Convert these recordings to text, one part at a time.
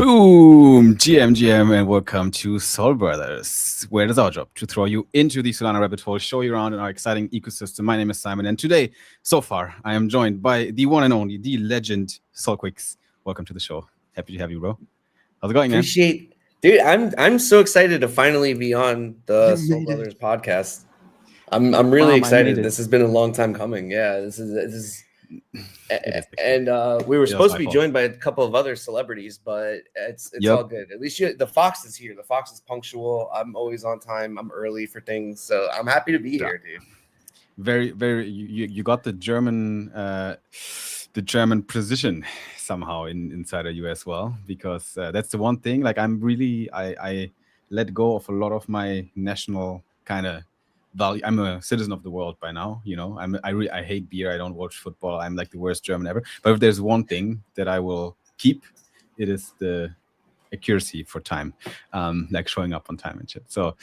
Boom! GM, and welcome to Soul Brothers, where it is our job to throw you into the Solana rabbit hole, show you around in our exciting ecosystem. My name is Simon, and today, so far, I am joined by the one and only, the legend, Solquix. Welcome to the show. Happy to have you, bro. How's it going, man? Dude. I'm so excited to finally be on the You Soul made Brothers it. podcast. I'm really I made excited. it. This has been a long time coming. Yeah, this is It is. and we were It was supposed my to be fault. joined by a couple of other celebrities, but it's Yep. all good. At least the Fox is here. The Fox is punctual. I'm always on time. I'm early for things, so I'm happy to be here, dude. Very. You got the German precision somehow inside of you as well, because that's the one thing. Like I let go of a lot of my national kind of value. I'm a citizen of the world by now. You know, I hate beer. I don't watch football. I'm like the worst German ever. But if there's one thing that I will keep, it is the accuracy for time, like showing up on time and shit. So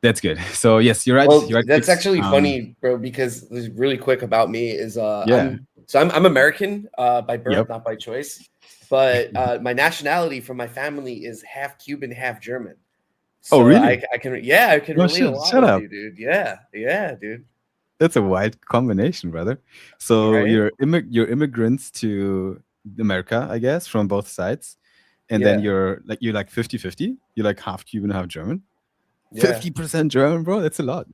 that's good. So yes, you're right. Well, You're right. that's Fix. actually funny, bro, because really quick about me is Yeah. I'm American by birth, Yep. not by choice, but my nationality from my family is half Cuban, half German. So Oh, really? I can Oh, relate shit, a lot shut with up. you, dude. Yeah, dude. That's a wild combination, brother. So Right? you're immigrants to America, I guess, from both sides. And then Yeah, you're like 50-50. You're like half Cuban, half German. yeah. 50% German, bro. That's a lot.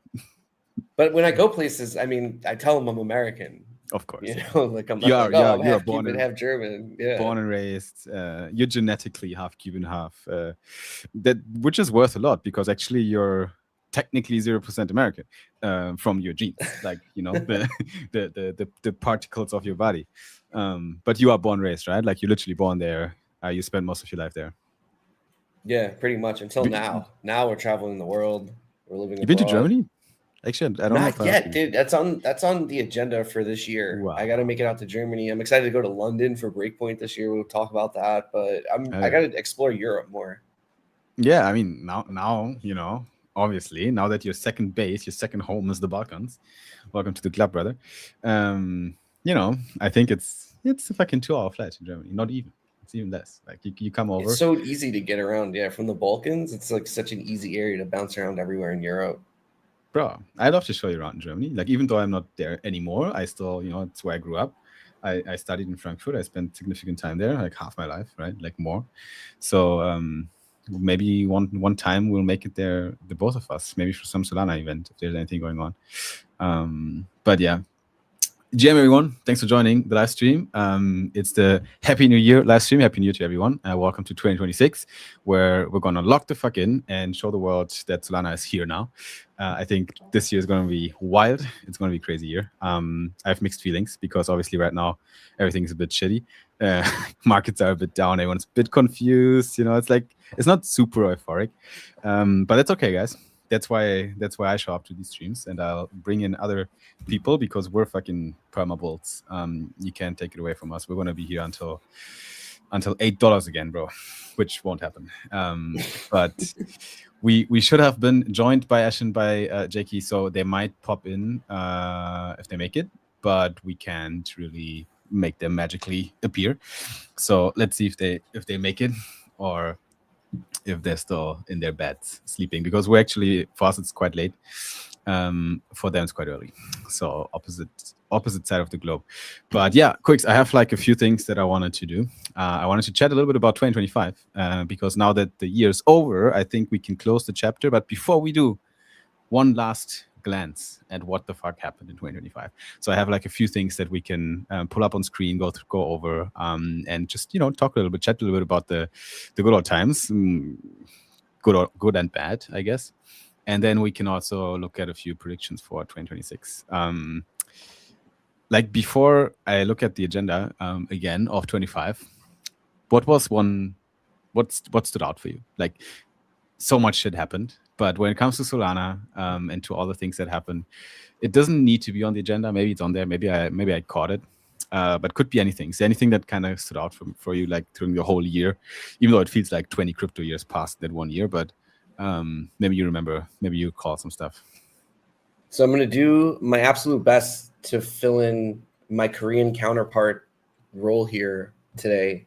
But when I go places, I mean, I tell them I'm American. Of course, You yeah. know, like I'm You not are, like, oh, I'm you are half Cuban, half German. Yeah. born and raised. You're genetically half Cuban, half that, which is worth a lot because actually you're technically 0% American from your genes, like the particles of your body. But you are born raised, right? Like you're literally born there. You spend most of your life there. Yeah, pretty much until now. Now we're traveling the world. We're living You been to abroad. Germany? Actually, I don't know if Not I asked yet, you. dude. That's on the agenda for this year. I got to Wow. make it out to Germany. I'm excited to go to London for Breakpoint this year. We'll talk about that, but I got Yeah. to explore Europe more. Yeah, I mean now obviously now that your second base, your second home is the Balkans. Welcome to the club, brother. I think it's a fucking 2-hour flight to Germany. Not even. It's even less. Like you come It's over. so easy to get around. Yeah, from the Balkans, it's like such an easy area to bounce around everywhere in Europe. Bro, I'd love to show you around Germany. Like even though I'm not there anymore, I still, it's where I grew up. I studied in Frankfurt. I spent significant time there, like half my life, right? Like more. So maybe one time we'll make it there, the both of us, maybe for some Solana event if there's anything going on. But yeah. GM everyone, thanks for joining the live stream. It's the Happy New Year live stream. Happy New Year to everyone. Welcome to 2026, where we're gonna lock the fuck in and show the world that Solana is here now. I think this year is gonna be wild. It's gonna be a crazy year. I have mixed feelings because obviously right now everything's a bit shitty. Markets are a bit down. Everyone's a bit confused. It's like it's not super euphoric, but it's okay, guys. That's why I show up to these streams, and I'll bring in other people because we're fucking permabulls. You can't take it away from us. We're gonna be here until $8 again, bro, which won't happen. But we should have been joined by Ash and by Jakey, so they might pop in if they make it, but we can't really make them magically appear. So let's see if they make it or if they're still in their beds sleeping, because we're actually, for us it's quite late, for them it's quite early, so opposite side of the globe. But yeah, Quicks, I have like a few things that I wanted to do. I wanted to chat a little bit about 2025 because now that the year's over, I think we can close the chapter. But before we do, one last glance at what the fuck happened in 2025. So I have like a few things that we can pull up on screen, go over, and just talk a little bit, chat a little bit about the good old times, good and bad, I guess. And then we can also look at a few predictions for 2026. Like before I look at the agenda again of 25, what stood out for you? Like so much shit happened. But when it comes to Solana and to all the things that happened, it doesn't need to be on the agenda. Maybe it's on there. Maybe I caught it. But could be anything. Is there anything that kind of stood out for you, like during the whole year, even though it feels like 20 crypto years passed that 1 year? But maybe you remember. Maybe you caught some stuff. So I'm gonna do my absolute best to fill in my Korean counterpart role here today.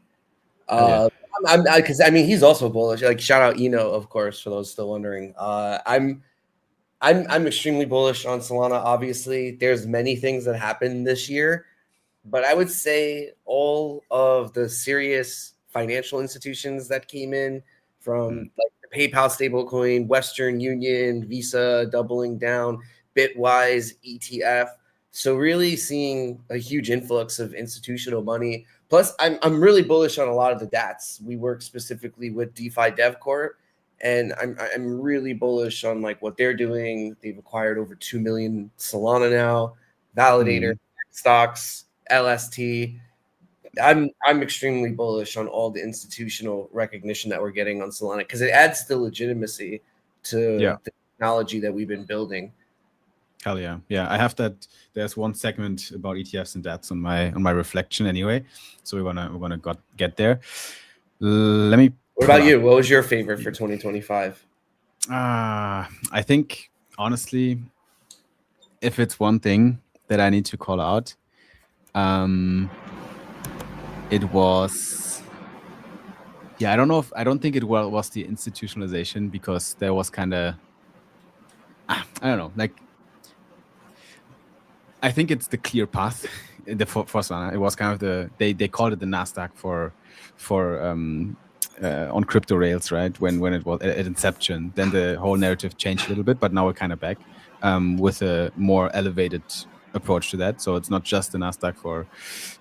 Because I mean, he's also bullish. Like, shout out Eno, of course, for those still wondering. I'm extremely bullish on Solana. Obviously, there's many things that happened this year, but I would say all of the serious financial institutions that came in from like the PayPal stablecoin, Western Union, Visa doubling down, Bitwise, ETF. So really seeing a huge influx of institutional money. Plus, I'm really bullish on a lot of the DATs. We work specifically with DeFi DevCorp, and I'm really bullish on like what they're doing. They've acquired over 2 million Solana now, Validator, stocks, LST. I'm extremely bullish on all the institutional recognition that we're getting on Solana because it adds the legitimacy to the technology that we've been building. Hell yeah. Yeah, I have that. There's one segment about ETFs and DATs on my reflection anyway. So we're gonna get there. Let me. What about you? What was your favorite for 2025? I think honestly, if it's one thing that I need to call out, it was. Yeah, I don't think it was the institutionalization because there was kind of. I don't know, like. I think it's the clear path for Solana. It was kind of they called it the Nasdaq for on crypto rails, right? When it was at inception, then the whole narrative changed a little bit, but now we're kind of back with a more elevated approach to that. So it's not just the Nasdaq for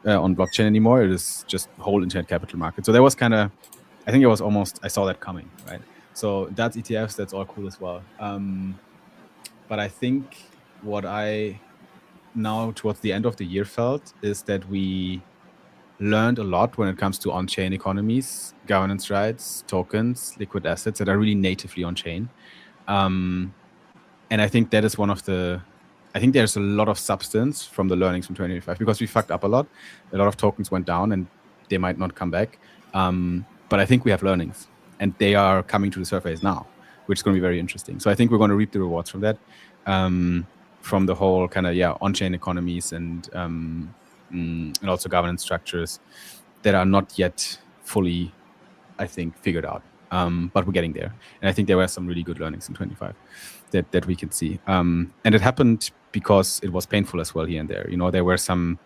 on blockchain anymore. It is just whole internet capital market. So there was kind of, I think it was almost, I saw that coming, right? So that's ETFs. That's all cool as well. But I think what I now towards the end of the year felt is that we learned a lot when it comes to on-chain economies, governance rights, tokens, liquid assets that are really natively on-chain. And I think that is one of the, I think there's a lot of substance from the learnings from 2025 because we fucked up a lot. A lot of tokens went down and they might not come back. But I think we have learnings and they are coming to the surface now, which is going to be very interesting. So I think we're going to reap the rewards from that. From the whole kind of on-chain economies and also governance structures that are not yet fully, I think, figured out. But we're getting there, and I think there were some really good learnings in 25 that we can see. And it happened because it was painful as well here and there. You know, there were some.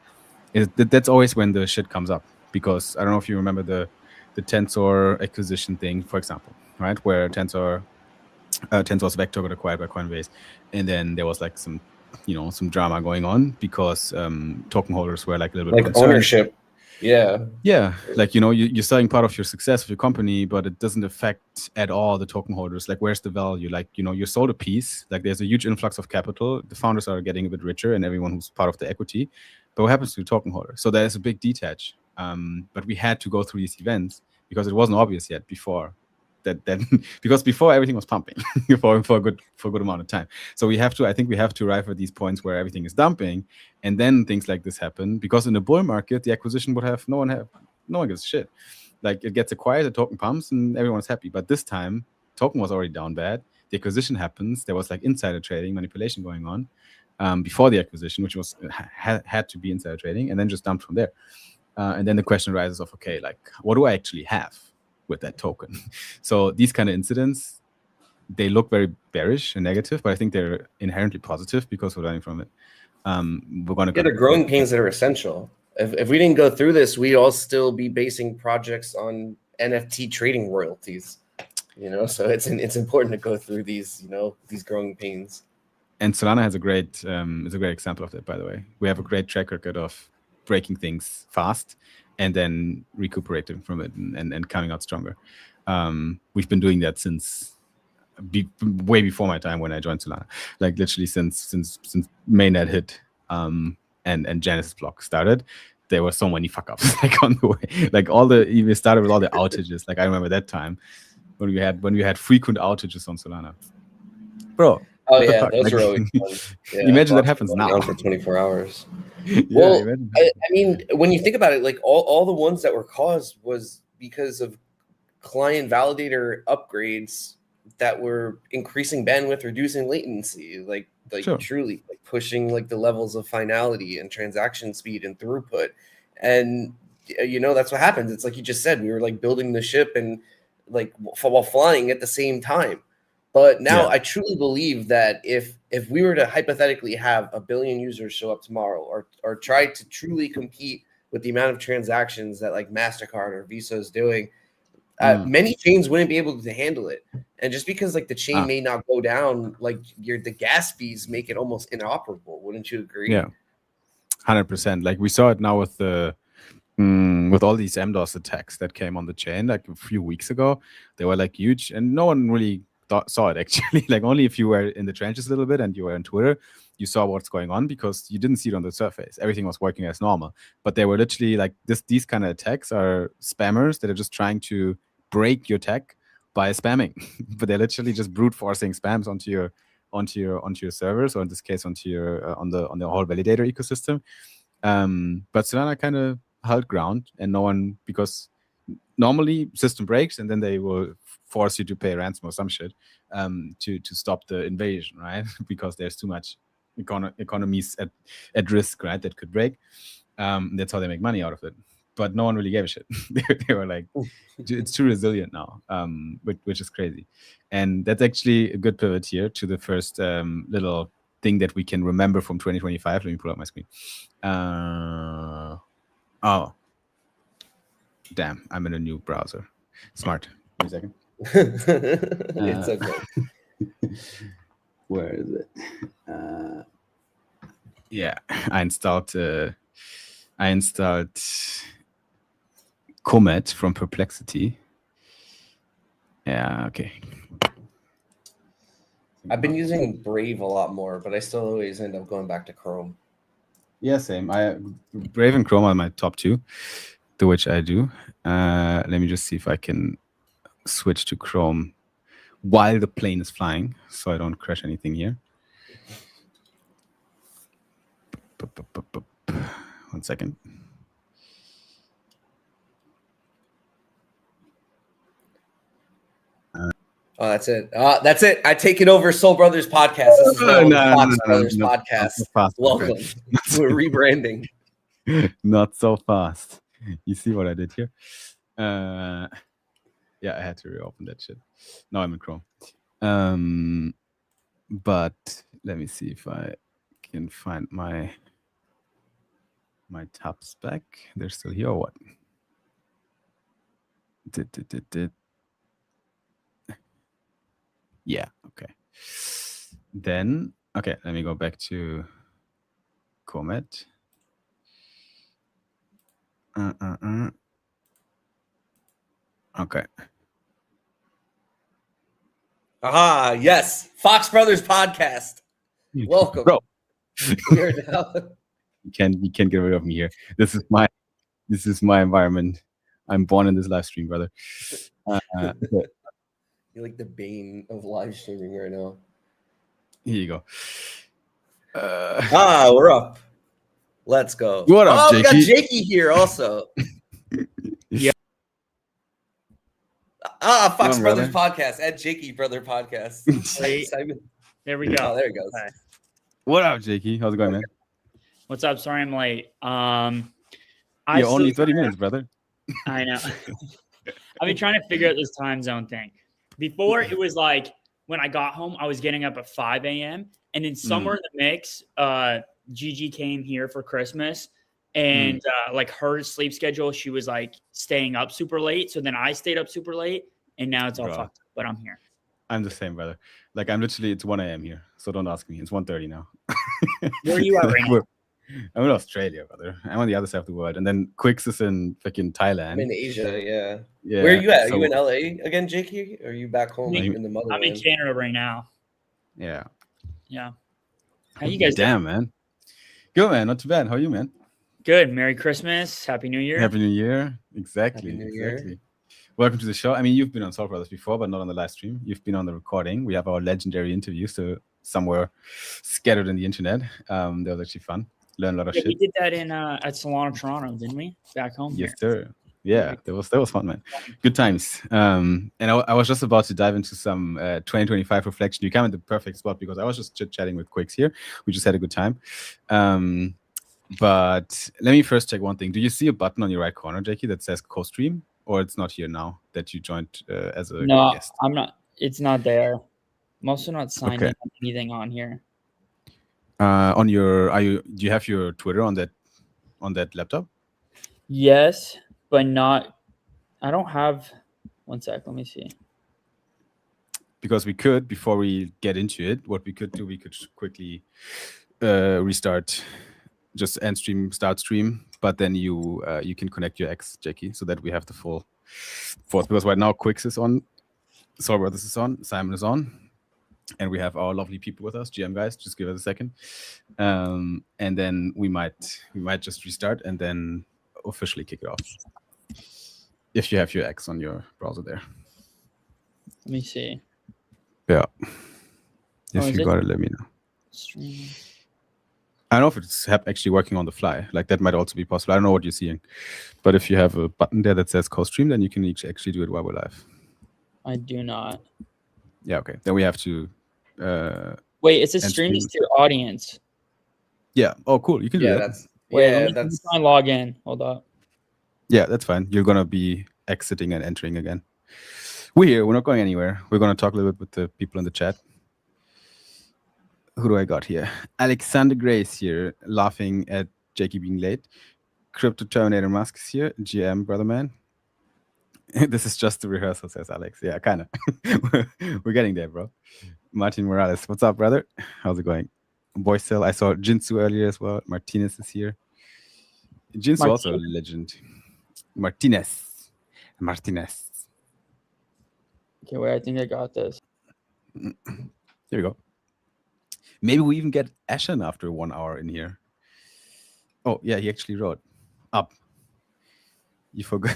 That's always when the shit comes up because I don't know if you remember the Tensor acquisition thing, for example, right? Where Tensor's Vector got acquired by Coinbase, and then there was like some drama going on because token holders were like a little bit like concerned. Ownership. Yeah, like you're selling part of your success of your company, but it doesn't affect at all the token holders. Like, where's the value? Like, you sold a piece. Like, there's a huge influx of capital. The founders are getting a bit richer, and everyone who's part of the equity. But what happens to the token holder? So there's a big detach. But we had to go through these events because it wasn't obvious yet before. That because before everything was pumping for a good amount of time. So I think we have to arrive at these points where everything is dumping, and then things like this happen. Because in a bull market, the acquisition would have no one gives a shit. Like, it gets acquired, the token pumps, and everyone's happy. But this time, token was already down bad. The acquisition happens. There was like insider trading, manipulation going on before the acquisition, which was had to be insider trading, and then just dumped from there. And then the question arises of, okay, like, what do I actually have with that token? So these kind of incidents, they look very bearish and negative, but I think they're inherently positive because we're learning from it. We're going to get the growing pains that are essential. If we didn't go through this, we'd all still be basing projects on NFT trading royalties. So it's important to go through these these growing pains. And Solana has a great example of that, by the way. We have a great track record of breaking things fast and then recuperating from it and coming out stronger. We've been doing that since way before my time when I joined Solana, like literally since mainnet hit and Genesis block started. There were so many fuck ups like on the way. Like we started with all the outages. Like, I remember that time when we had frequent outages on Solana, bro. Oh yeah, those are always fun. Yeah, imagine that happens now for 24 hours. Well, I mean, when you think about it, like all the ones that were caused was because of client validator upgrades that were increasing bandwidth, reducing latency, like sure. Truly like pushing like the levels of finality and transaction speed and throughput. And that's what happens. It's like you just said, we were like building the ship and like while flying at the same time. But now I truly believe that if we were to hypothetically have 1 billion users show up tomorrow, or try to truly compete with the amount of transactions that like MasterCard or Visa is doing, many chains wouldn't be able to handle it. And just because like the chain may not go down, like the gas fees make it almost inoperable. Wouldn't you agree? Yeah, 100%. Like we saw it now with the with all these MDOS attacks that came on the chain like a few weeks ago. They were like huge, and no one really saw it actually. Like only if you were in the trenches a little bit and you were on Twitter, you saw what's going on, because you didn't see it on the surface. Everything was working as normal, but they were literally like these kind of attacks are spammers that are just trying to break your tech by spamming. But they're literally just brute forcing spams onto your servers, or in this case onto your on the whole validator ecosystem. But Solana kind of held ground, and no one, because normally system breaks and then they will force you to pay ransom or some shit to stop the invasion, right? Because there's too much economies at risk, right, that could break. That's how they make money out of it. But no one really gave a shit. They were like, it's too resilient now, which is crazy. And that's actually a good pivot here to the first little thing that we can remember from 2025. Let me pull up my screen. Oh, damn, I'm in a new browser. Smart. Wait a second. It's okay. Where is it? Yeah, I installed Comet from Perplexity. Yeah, okay. I've been using Brave a lot more, but I still always end up going back to Chrome. Yeah, same. Brave and Chrome are my top two, to which I do. Let me just see if I can switch to Chrome while the plane is flying, so I don't crash anything here. 1 second. Oh, that's it. That's it. I take it over Soul Brothers podcast. This is now the Fox Brothers podcast. Welcome. We're rebranding. Not so fast. You see what I did here? Yeah, I had to reopen that shit. Now I'm in Chrome. But let me see if I can find my tabs back. They're still here or what? Yeah, okay. Then, okay, let me go back to Comet. Okay. Aha, yes. Fox Brothers podcast. Welcome. Bro. Here now. You can't get rid of me here. This is my environment. I'm born in this live stream, brother. You're like the bane of live streaming right now. Here you go. We're up. Let's go. What up, we got Jakey here also. Yeah. Fox Brothers podcast at Jakey Brother podcast. There we go. Oh, there he goes. Right. What up, Jakey? How's it going, man? What's up? Sorry I'm late. You're only 30 minutes, brother. I know. I've been trying to figure out this time zone thing. Before, it was like when I got home, I was getting up at 5 a.m. And then somewhere in the mix, Gigi came here for Christmas. And like her sleep schedule, she was like staying up super late. So then I stayed up super late. And now it's all fucked up. But I'm here. I'm the same, brother. Like it's 1 a.m. here. So don't ask me. It's 1:30 now. Where are you at right now? I'm in Australia, brother. I'm on the other side of the world. And then Quicks is in freaking Thailand. I'm in Asia, yeah. Yeah. Where are you at? Are you in LA again, Jakey? Or are you back home in the motherland? I'm in Canada right now. Yeah. Yeah. How you guys doing? Man. Good, man. Not too bad. How are you, man? Good. Merry Christmas. Happy New Year. Happy New Year. Exactly. Happy New Year. Welcome to the show. I mean, you've been on Soul Brothers before, but not on the live stream. You've been on the recording. We have our legendary interviews somewhere scattered in the internet. That was actually fun. Learn a lot of shit. We did that in at Solana Toronto, didn't we? Back home. Yes, sir. Yeah, that was fun, man. Good times. And I was just about to dive into some 2025 reflection. You came in the perfect spot because I was just chit-chatting with Quicks here. We just had a good time. But let me first check one thing. Do you see a button on your right corner, Jakey, that says co-stream, or it's not here now that you joined as a No, guest? I'm not. It's not there. I'm also not signed Okay. in on anything on here. On your, do you have your Twitter on that laptop? Yes, but not. I don't have. One sec. Let me see. Because we could, before we get into it, what we could do, we could quickly restart, just end stream, start stream, but then you can connect your X, Jakey, so that we have the full force. Because right now Quicks is on, Soul Brothers is on, Simon is on, and we have our lovely people with us, GM guys. Just give us a second, and then we might just restart and then officially kick it off. If you have your X on your browser there. Let me see. Yeah. If is you it? got it, let me know. Stream. I don't know if it's actually working on the fly. Like that might also be possible. I don't know what you're seeing, but if you have a button there that says co-stream, then you can actually do it while we're live. I do not. Yeah, okay. Then we have to. Wait, it says And stream this stream. to your audience. Yeah. Oh, cool. You can do Yeah, that. that's Wait, yeah, let me that's try and log in. Hold up. Yeah, that's fine. You're gonna be exiting and entering again. We're here. We're not going anywhere. We're gonna talk a little bit with the people in the chat. Who do I got here? Alexander Grace here, laughing at Jakey being late. Crypto Terminator Musk is here. GM, brother man. This is just the rehearsal, says Alex. Yeah, kind of. We're getting there, bro. Martin Morales, what's up, brother? How's it going? Boycel, I saw Jinsu earlier as well. Martinez is here. Jinsu also a legend. Martinez. Okay, wait, I think I got this. Here we go. Maybe we even get Ashen after 1 hour in here. Oh, yeah, he actually wrote. Up. You forgot,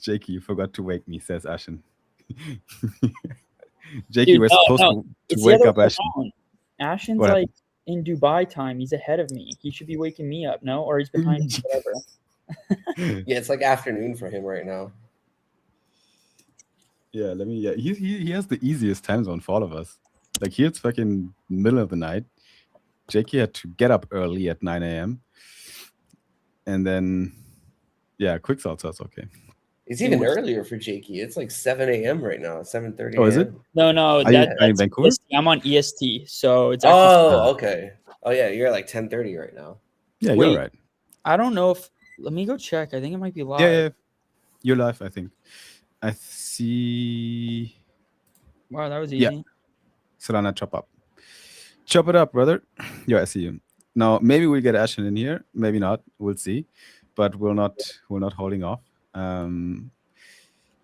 Jakey, you forgot to wake me, says Ashen. Jakey, Dude, we're supposed to It's wake the up other way Ashen. around. Ashen's What like in Dubai time. He's ahead of me. He should be waking me up, no? Or he's behind me, whatever. yeah, it's like afternoon for him right now. Yeah, he has the easiest time zone for all of us. Like here it's fucking middle of the night. Jakey had to get up early at 9 a.m. And then yeah, Quick's also it's okay. It's even earlier for Jakey. It's like 7 a.m. right now, 7:30. Oh, is it? No, Are you in that's Vancouver? EST. I'm on EST, so it's actually. Oh, okay. Oh yeah, you're at like 10:30 right now. Yeah, Wait. you're right. I don't know if. Let me go check. I think it might be live. Yeah, you're live, I think. I see Wow, that was easy. Yeah. Solana, chop up. Chop it up, brother. Yeah, I see you. Now maybe we'll get Ashen in here, maybe not. We'll see. But we're not holding off.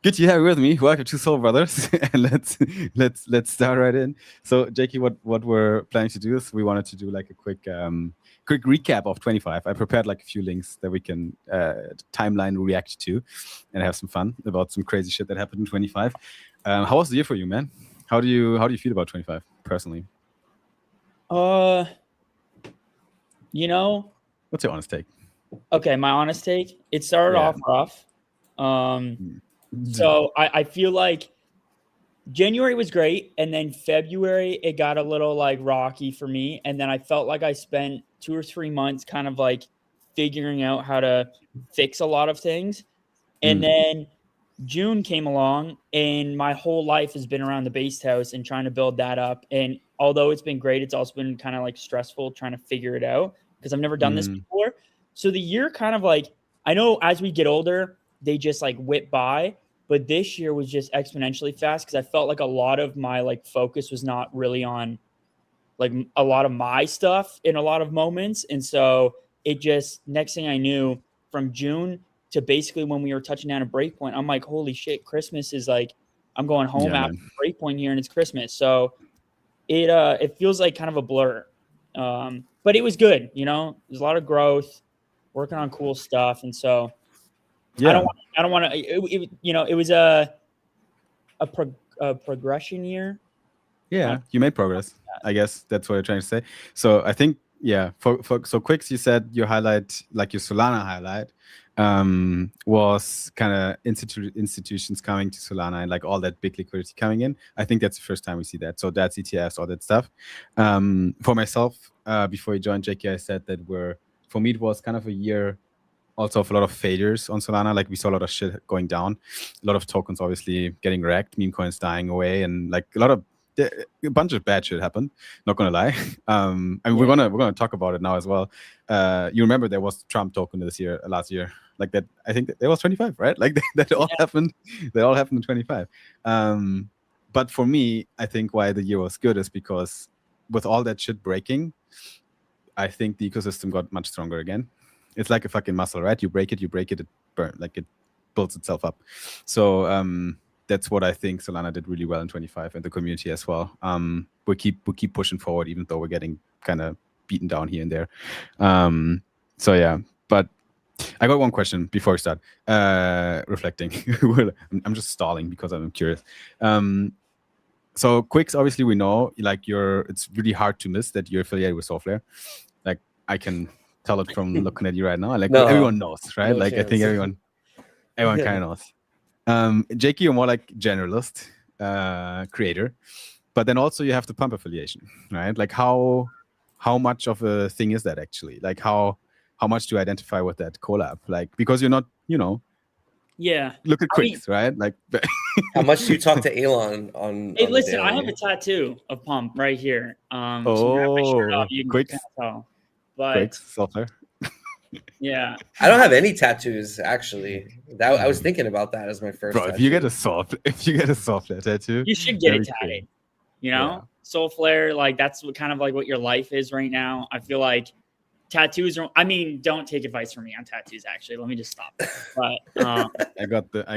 Good to have you with me. Welcome to Soul Brothers. And let's start right in. So Jakey, what we're planning to do is we wanted to do like a quick recap of 25. I prepared like a few links that we can timeline react to and have some fun about some crazy shit that happened in 25. How was the year for you, man? How do you feel about 25 personally? What's your honest take? Okay, my honest take. It started off rough. So I feel like January was great, and then February it got a little like rocky for me, and then I felt like I spent 2 or 3 months kind of like figuring out how to fix a lot of things, and then June came along, and my whole life has been around the Based House and trying to build that up. And although it's been great, it's also been kind of like stressful trying to figure it out because I've never done this before. So the year kind of like, I know as we get older, they just like whip by, but this year was just exponentially fast because I felt like a lot of my like focus was not really on like a lot of my stuff in a lot of moments. And so it just, next thing I knew, from June to basically when we were touching down a breakpoint, I'm like, holy shit, Christmas is like, I'm going home after breakpoint here and it's Christmas. So it feels like kind of a blur. But it was good, there's a lot of growth, working on cool stuff. And so I don't want to, it was a progression year. Yeah, you made progress. I guess that's what you're trying to say. So I think, so Quicks, you said your highlight, like your Solana highlight, was kind of institutions coming to Solana and like all that big liquidity coming in. I think that's the first time we see that. So that's ETFs, all that stuff. For myself, before you joined JK, I said that for me, it was kind of a year also of a lot of failures on Solana. Like we saw a lot of shit going down, a lot of tokens obviously getting wrecked, meme coins dying away, and like a bunch of bad shit happened. Not gonna lie. And we're gonna talk about it now as well. You remember there was Trump token last year, like that. I think that was 25, right? Like that all happened. That all happened in 25. But for me, I think why the year was good is because with all that shit breaking, I think the ecosystem got much stronger again. It's like a fucking muscle, right? You break it, it builds itself up. So that's what I think Solana did really well in 25, and the community as well. We keep pushing forward, even though we're getting kind of beaten down here and there. So yeah, but I got one question before we start reflecting. I'm just stalling because I'm curious. So Quicks, obviously we know like it's really hard to miss that you're affiliated with Solflare. Like I can tell it from looking at you right now. Like everyone knows, right? No like chance. I think everyone kind of knows. Jakey, you're more like generalist creator, but then also you have the pump affiliation, right? Like how much of a thing is that actually? Like how much do you identify with that collab? Like because you're not, Yeah. Look at Quicks, right? Like How much do you talk to Elon on? Hey, on the listen, I daily? have a tattoo of Pump right here. So when I have my shirt off, you can Quicks. kind of tell. But Quicks, Solflare. yeah, I don't have any tattoos actually. I was thinking about that as my first. Bro, tattoo. if you get a Solflare tattoo, you should get it that'd be tatted. cool. You know, Yeah. Solflare, like that's kind of like what your life is right now. I feel like tattoos are. I mean, don't take advice from me on tattoos. Actually, let me just stop. But I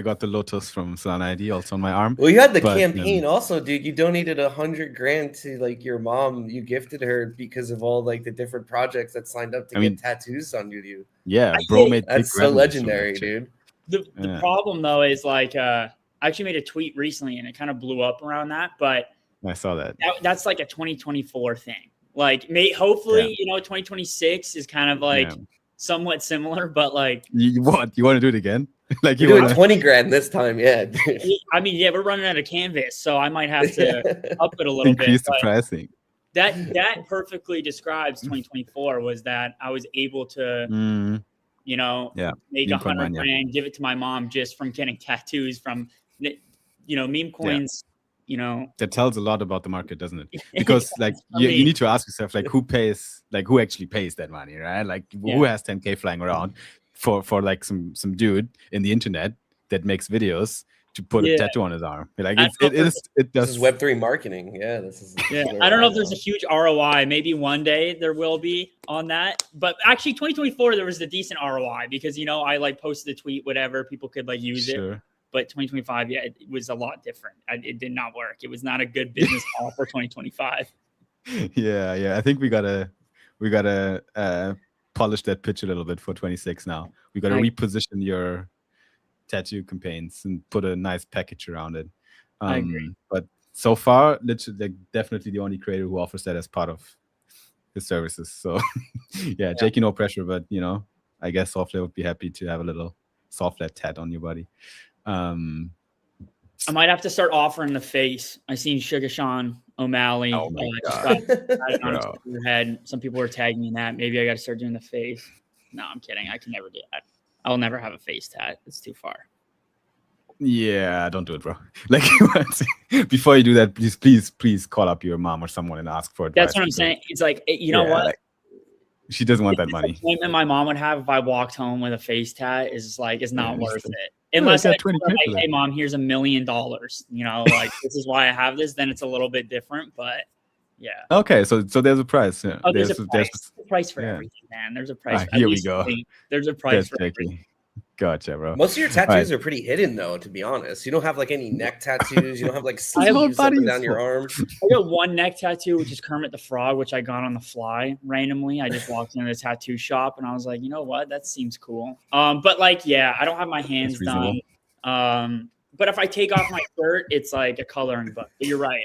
got the Lotus from Solana ID also on my arm. Well, you had the But, campaign also, dude. You donated $100,000 to like your mom. You gifted her because of all like the different projects that signed up to get tattoos on you. Yeah, I bro get made That's big so revenues from legendary, that shit. dude. the problem though is like I actually made a tweet recently and it kind of blew up around that, but I saw that. that's like a 2024 thing. Like, hopefully, 2026 is kind of like somewhat similar, but like, you want to do it again? Like you do $20,000 this time, yeah. Dude. I mean, we're running out of canvas, so I might have to up it a little increase bit. the pricing. That perfectly describes 2024. Was that I was able to, make $100,000, give it to my mom just from getting tattoos from, meme coins. That tells a lot about the market, doesn't it? Because like you need to ask yourself like who actually pays that money, right? Like who has 10K flying around for like some dude in the internet that makes videos to put a tattoo on his arm. Like this is Web3 marketing. Yeah, this is I don't know if there's a huge ROI. Maybe one day there will be on that. But actually 2024 there was a decent ROI because I like posted a tweet, whatever, people could like use it. But 2025, it was a lot different. It did not work. It was not a good business model for 2025. Yeah. I think we gotta polish that pitch a little bit for 26 now. We gotta reposition your tattoo campaigns and put a nice package around it. I agree. But so far, literally, like, definitely the only creator who offers that as part of his services. So yeah, Jakey, no pressure, but I guess Solflare would be happy to have a little Solflare tat on your body. I might have to start offering the face. I seen Sugar Sean O'Malley. Oh my God. On his head. Some people were tagging me in that. Maybe I got to start doing the face. No, I'm kidding. I can never do that. I'll never have a face tat. It's too far. Yeah, don't do it, bro. Like before you do that, please call up your mom or someone and ask for advice. That's what I'm saying. It's like, you know what? Like, she doesn't want that money. The payment my mom would have if I walked home with a face tat is not worth it. Unless I told her, like, hey mom, here's $1 million. Like this is why I have this. Then it's a little bit different, but yeah. Okay, so there's a price. Yeah. Oh, there's a price for everything, man. There's a price. Here we go. There's a price for everything. Gotcha, bro. Most of your tattoos are pretty hidden, though. To be honest, you don't have like any neck tattoos. You don't have like sleeves up and down your arm. I got one neck tattoo, which is Kermit the Frog, which I got on the fly randomly. I just walked into the tattoo shop and I was like, you know what, that seems cool. But like, I don't have my hands done. But if I take off my shirt, it's like a coloring book. But you're right.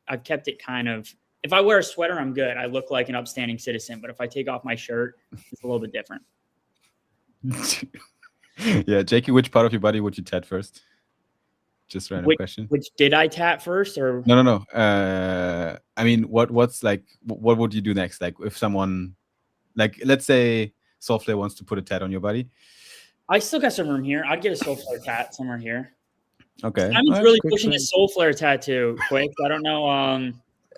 I've kept it kind of. If I wear a sweater, I'm good. I look like an upstanding citizen. But if I take off my shirt, it's a little bit different. Yeah, Jakey, which part of your body would you tat first? Just random question. Which did I tat first or No. I mean, what's like? What would you do next? Like, if someone, like, let's say Soulflare wants to put a tat on your body. I still got some room here. I'd get a Soulflare tat somewhere here. Okay. I'm really pushing the Soulflare tattoo quick. I don't know.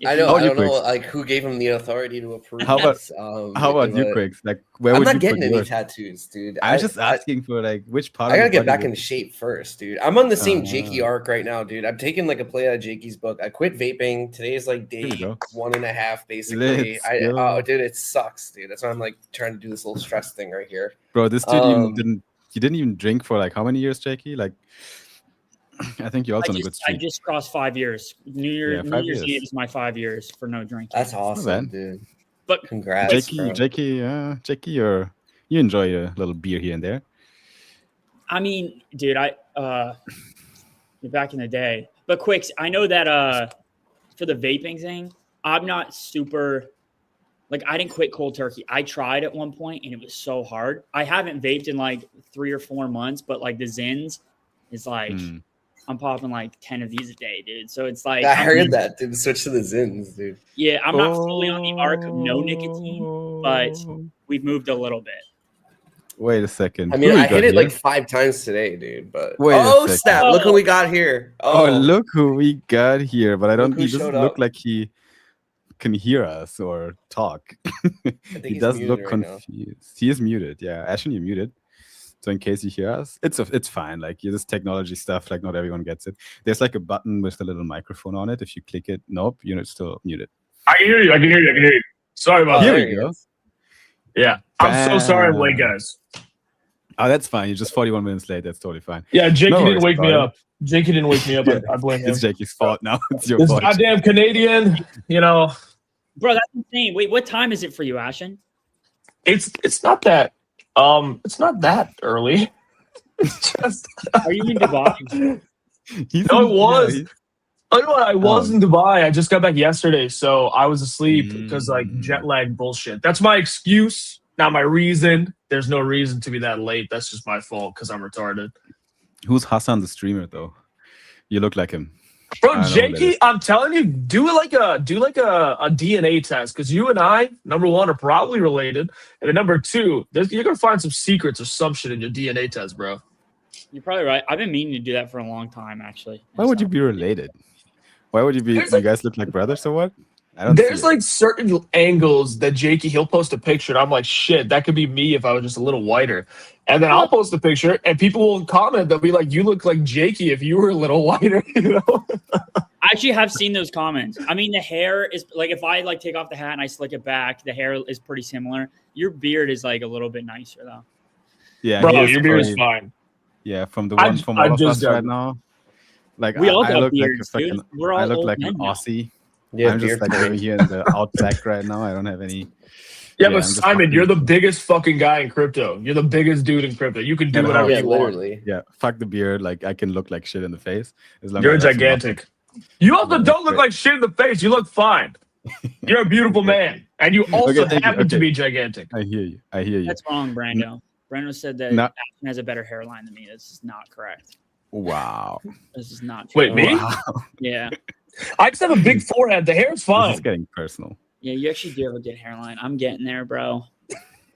I don't know like who gave him the authority to approve. How about you, Quicks? Like, where I'm would not you getting put any yours? tattoos, dude. I'm just asking for like which part. I gotta of your get body back would- into shape first, dude. I'm on the same Jakey arc right now, dude. I'm taking like a play out of Jakey's book. I quit vaping. Today's like day Here we go. 1.5, basically. Let's go. Dude, it sucks, dude. That's why I'm like trying to do this little stress thing right here. Bro, this dude even didn't even drink for like how many years, Jakey? Like, I think you're also on a good I streak. just crossed 5 years. New Year's Eve is my 5 years for no drinking. That's awesome, dude. But congrats, Jakey, you enjoy a little beer here and there. I mean, dude, back in the day. But Quicks, I know that for the vaping thing, I'm not super like I didn't quit cold turkey. I tried at one point and it was so hard. I haven't vaped in like 3 or 4 months, but like the Zins is like I'm popping like 10 of these a day, dude. So it's like I heard that, dude. Switch to the Zins, dude. Yeah, I'm not fully on the arc of no nicotine, but we've moved a little bit. Wait a second. I mean, I hit it like 5 times today, dude. But snap! Oh. Look who we got here. Oh, look who we got here. But he doesn't look up. like he can hear us or talk. He does look confused. He is muted. Yeah, Ashen, you're muted. So in case you hear us, it's fine. Like this technology stuff, like not everyone gets it. There's like a button with a little microphone on it. If you click it, nope, you're still muted. I can hear you. Sorry about that. Here we go. Yeah, I'm so sorry I'm late, guys. Oh, that's fine. You're just 41 minutes late. That's totally fine. Yeah, Jakey didn't wake me up. Jakey didn't wake me up. I blame him. It's Jakey's fault now. It's your this fault. Goddamn Canadian, Bro, that's insane. Wait, what time is it for you, Ashen? It's not that it's not that early. It's just Are you in Dubai? No, it was. I was in Dubai. I just got back yesterday, so I was asleep because like jet lag bullshit. That's my excuse, not my reason. There's no reason to be that late. That's just my fault because I'm retarded. Who's Hassan the streamer though? You look like him. Bro, Jakey, I'm telling you, do like a DNA test because you and I, number one, are probably related, and then number two, you're gonna find some secrets or some shit in your DNA test, bro. You're probably right. I've been meaning to do that for a long time, actually. Why would you be related? Why would you be? You guys look like brothers or what? There's like certain angles that Jakey, he'll post a picture, and I'm like, shit, that could be me if I was just a little whiter. And then I'll post a picture, and people will comment. They'll be like, "You look like Jakey if you were a little whiter." You know. I actually have seen those comments. I mean, the hair is like if I like take off the hat and I slick it back, the hair is pretty similar. Your beard is like a little bit nicer though. Yeah, bro, your beard is fine. Yeah, from the one from all of us right now. Like we all I got look beards, like dude. We're all I look old like men an now. Aussie. Yeah, I'm just like over here in the outback right now. I don't have any. Yeah, but Simon, you're the biggest fucking guy in crypto. You're the biggest dude in crypto. You can do whatever you want. Yeah, fuck the beard. Like I can look like shit in the face. As long You're as I have some gigantic. You also don't look like shit in the face. You look fine. You're a beautiful man, and you also happen to be gigantic. I hear you. I hear you. That's wrong, Brando. Brando said that Ashton has a better hairline than me. This is not correct. Wow. This is not true. Wait, me? Wow. Yeah. I just have a big forehead. The hair's fine. It's getting personal. Yeah, you actually do have a good hairline. I'm getting there, bro.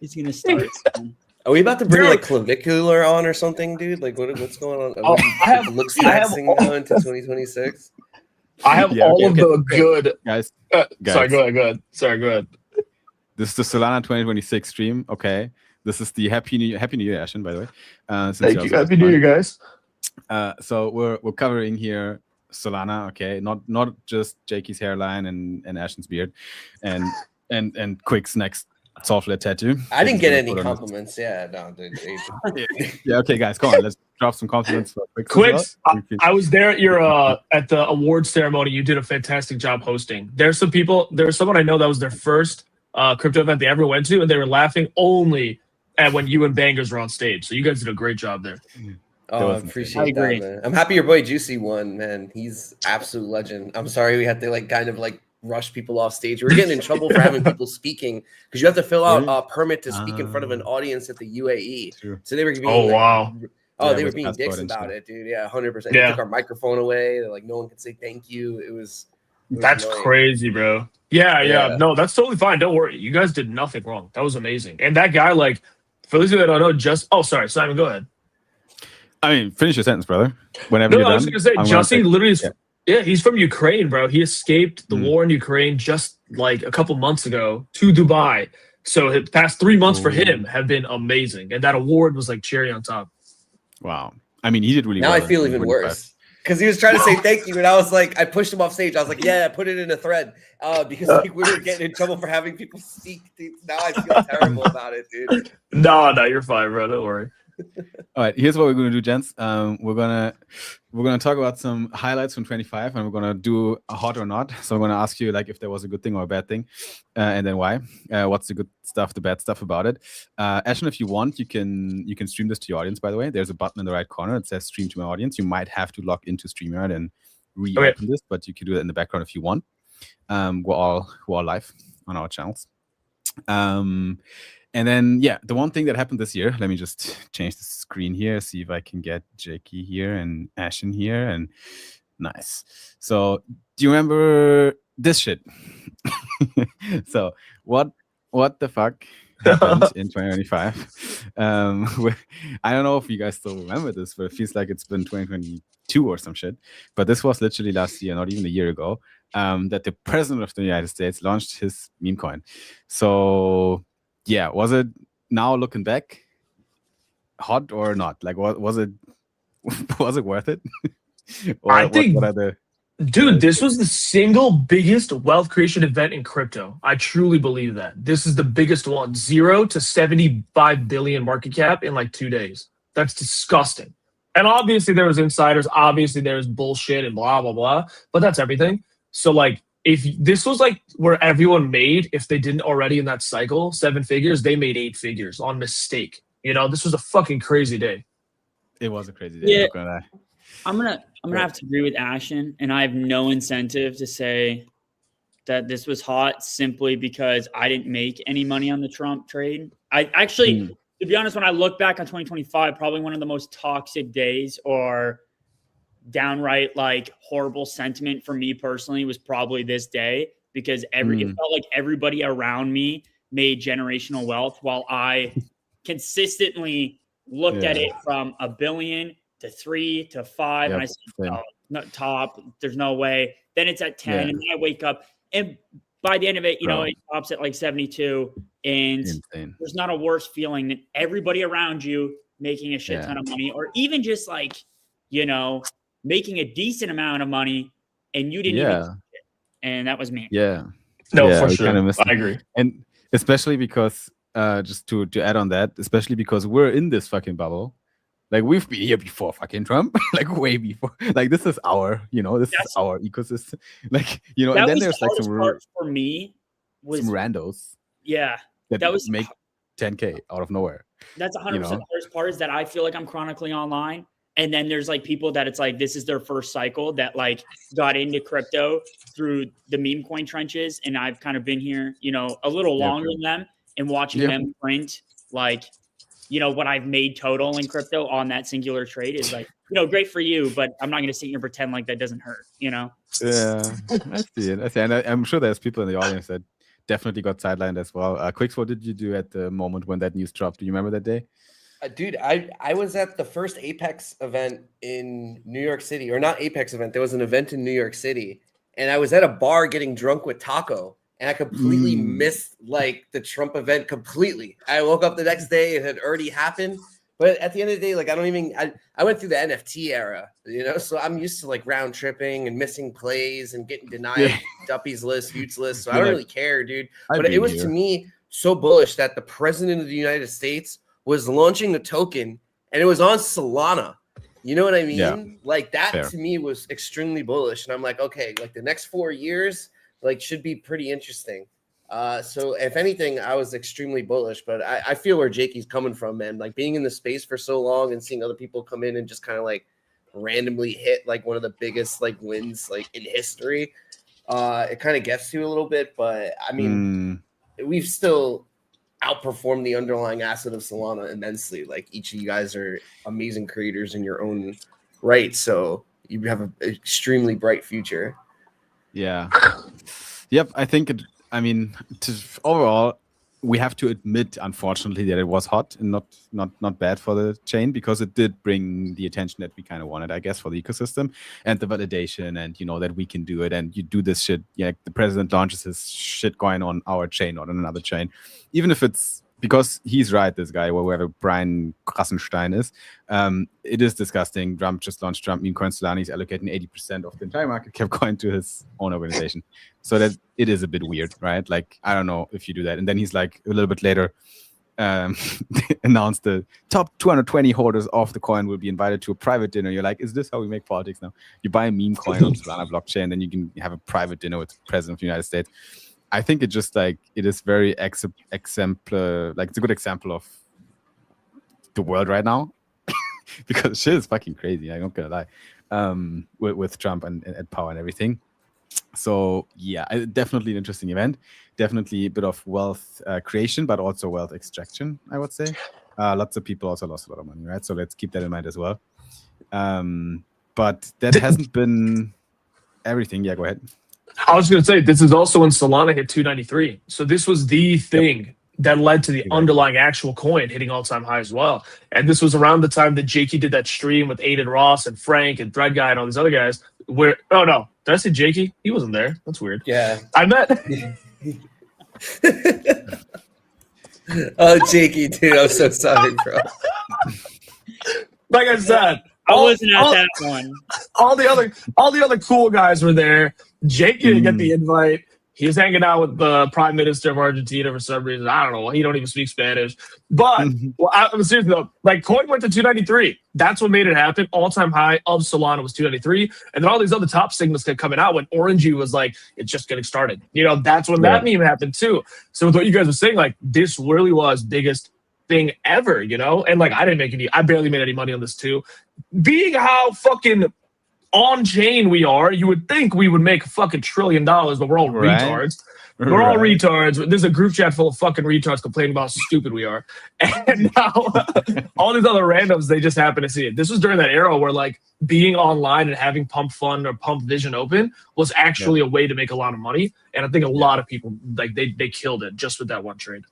He's gonna start soon. Are we about to bring like clavicular on or something, dude? Like what's going on? I have looks thing now into 2026. I have all of the good guys. Sorry, go ahead. Sorry, go ahead. This is the Solana 2026 stream. Okay. This is the Happy New Year, Ashen, by the way. Thank you. Happy New Year, guys. So we're covering here Solana, okay, not just Jakey's hairline and Ashen's beard, and Quick's next Soulflare tattoo. I didn't get any compliments. Yeah, no, dude. Yeah, okay, guys, come on, let's drop some compliments for Quicks. I was there at your at the awards ceremony. You did a fantastic job hosting. There's someone I know that was their first crypto event they ever went to, and they were laughing only at when you and Bangers were on stage. So you guys did a great job there. Oh, I appreciate that, man. I'm happy your boy Juicy won, man. He's absolute legend. I'm sorry we had to like kind of like rush people off stage. We were getting in trouble for having people speaking because you have to fill out Really? a permit to speak in front of an audience at the UAE. True. So they were being Oh, wow. Oh, Yeah, they were with being passport dicks and about shit. it, dude. Yeah, 100%. Yeah. They took our microphone away. They're like, no one could say thank you. It was That's annoying. crazy, bro. Yeah. Yeah. No, that's totally fine. Don't worry. You guys did nothing wrong. That was amazing. And that guy, like, for those of you that don't know, sorry, Simon, go ahead. I mean, finish your sentence, brother. Whenever No, you're I done. was gonna say, I'm Justin take- literally, yeah. he's from Ukraine, bro. He escaped the war in Ukraine just like a couple months ago to Dubai. So the past 3 months for him have been amazing, and that award was like cherry on top. Wow. I mean, he did really Now well. I feel in even 25. worse because he was trying to say thank you, and I was like, I pushed him off stage. I was like, yeah, put it in a thread because like, we were getting in trouble for having people speak. Dude. Now I feel terrible about it, dude. No, you're fine, bro. Don't worry. All right, here's what we're gonna do, gents. We're gonna talk about some highlights from 25, and we're gonna do a hot or not. So I'm gonna ask you like if there was a good thing or a bad thing, and then why. What's the good stuff, the bad stuff about it? Ashton, if you want, you can stream this to your audience. By the way, there's a button in the right corner that says "Stream to my audience." You might have to log into StreamYard and reopen this, but you can do that in the background if you want. We're all live on our channels. And then, yeah, the one thing that happened this year, let me just change the screen here, see if I can get Jakey here and Ashen here, and nice. So, do you remember this shit? So, what the fuck happened in 2025? I don't know if you guys still remember this, but it feels like it's been 2022 or some shit. But this was literally last year, not even a year ago, that the president of the United States launched his meme coin. So, yeah, was it now looking back hot or not? Like, was it worth it? Or I think, what are the dude, this was the single biggest wealth creation event in crypto. I truly believe that. This is the biggest one. 0 to 75 billion market cap in like 2 days. That's disgusting. And obviously there was insiders. Obviously there's bullshit and blah, blah, blah. But that's everything. So like, if this was like where everyone made, if they didn't already in that cycle, 7 figures, they made 8 figures on mistake. You know, this was a fucking crazy day. It was a crazy day. Yeah. Not gonna lie. I'm gonna have to agree with Ashen, and I have no incentive to say that this was hot simply because I didn't make any money on the Trump trade. I actually, to be honest, when I look back on 2025, probably one of the most toxic days or downright like horrible sentiment for me personally was probably this day, because it felt like everybody around me made generational wealth while I consistently looked at it from $1 billion to 3 to 5, and I said, oh, no, top, there's no way. Then it's at 10, and then I wake up, and by the end of it, you know, it drops at like 72, and there's not a worse feeling than everybody around you making a shit ton of money, or even just like, you know, making a decent amount of money, and you didn't even see it. And that was me. Yeah. No, for sure. I agree. And especially because, just to add on that, especially because we're in this fucking bubble. Like, we've been here before fucking Trump, like way before. Like, this is our, you know, this is our ecosystem. Like, you know, and then there's like some part for me was some randos. Yeah. That was make 10K out of nowhere. That's 100% the hardest part, is that I feel like I'm chronically online. And then there's like people that it's like, this is their first cycle that like got into crypto through the meme coin trenches. And I've kind of been here, you know, a little longer than them, and watching them print like, you know, what I've made total in crypto on that singular trade is like, you know, great for you, but I'm not going to sit here and pretend like that doesn't hurt, you know? Yeah, I see it. And I'm sure there's people in the audience that definitely got sidelined as well. Quicks, what did you do at the moment when that news dropped? Do you remember that day? Dude, I was at the first Apex event in New York City, or not Apex event. There was an event in New York City, and I was at a bar getting drunk with Taco, and I completely missed like the Trump event completely. I woke up the next day, it had already happened. But at the end of the day, like I went through the NFT era, you know, so I'm used to like round tripping and missing plays and getting denied Duppy's list, Utes list. So I don't really care, dude. But it was to me so bullish that the president of the United States was launching a token, and it was on Solana. You know what I mean? Yeah. Like that to me was extremely bullish. And I'm like, okay, like the next 4 years, like should be pretty interesting. So if anything, I was extremely bullish, but I feel where Jakey's coming from, man. Like being in the space for so long and seeing other people come in and just kind of like randomly hit like one of the biggest like wins like in history. it kind of gets to a little bit, but I mean, we've still outperformed the underlying asset of Solana immensely. Like each of you guys are amazing creators in your own right, so you have an extremely bright future. Yeah. Yep. I think overall, we have to admit, unfortunately, that it was hot and not bad for the chain, because it did bring the attention that we kind of wanted, I guess, for the ecosystem and the validation, and that we can do it, and you do this shit. Yeah, the president launches his shit going on our chain or on another chain, even if it's because he's right, this guy, whoever Brian Krassenstein is. It is disgusting. Trump just launched Trump meme coin. Solana is allocating 80% of the entire market cap coin to his own organization. So that it is a bit weird, right? Like, I don't know if you do that. And then he's like, a little bit later, announced the top 220 holders of the coin will be invited to a private dinner. You're like, is this how we make politics now? You buy a meme coin on Solana blockchain, then you can have a private dinner with the president of the United States. I think it is very exemplar. Like, it's a good example of the world right now, because shit is fucking crazy. I'm not gonna lie, with Trump and power and everything. So yeah, definitely an interesting event. Definitely a bit of wealth creation, but also wealth extraction, I would say. Lots of people also lost a lot of money, right? So let's keep that in mind as well. But that hasn't been everything. Yeah, go ahead. I was going to say, this is also when Solana hit 293. So this was the thing that led to the underlying actual coin hitting all-time high as well. And this was around the time that Jakey did that stream with Aiden Ross and Frank and Thread Guy and all these other guys. Did I say Jakey? He wasn't there. That's weird. Yeah. I met. Oh, Jakey, dude, I'm so sorry, bro. Like I said, I wasn't at that one. All the other cool guys were there. Jake didn't get the invite. He was hanging out with the Prime Minister of Argentina for some reason. I don't know. He don't even speak Spanish. But I'm serious though. Like, coin went to 293. That's what made it happen. All-time high of Solana was 293. And then all these other top signals kept coming out when Orangey was like, it's just getting started. That's when that meme happened too. So with what you guys were saying, like, this really was biggest thing ever, And like, I barely made any money on this too. Being how fucking on chain we are, you would think we would make a fucking $1 trillion, but we're all retards. We're all retards. There's a group chat full of fucking retards complaining about how stupid we are. And now all these other randoms, they just happen to see it. This was during that era where like being online and having Pump Fund or Pump Vision open was actually a way to make a lot of money. And I think a lot of people, like, they killed it just with that one trade.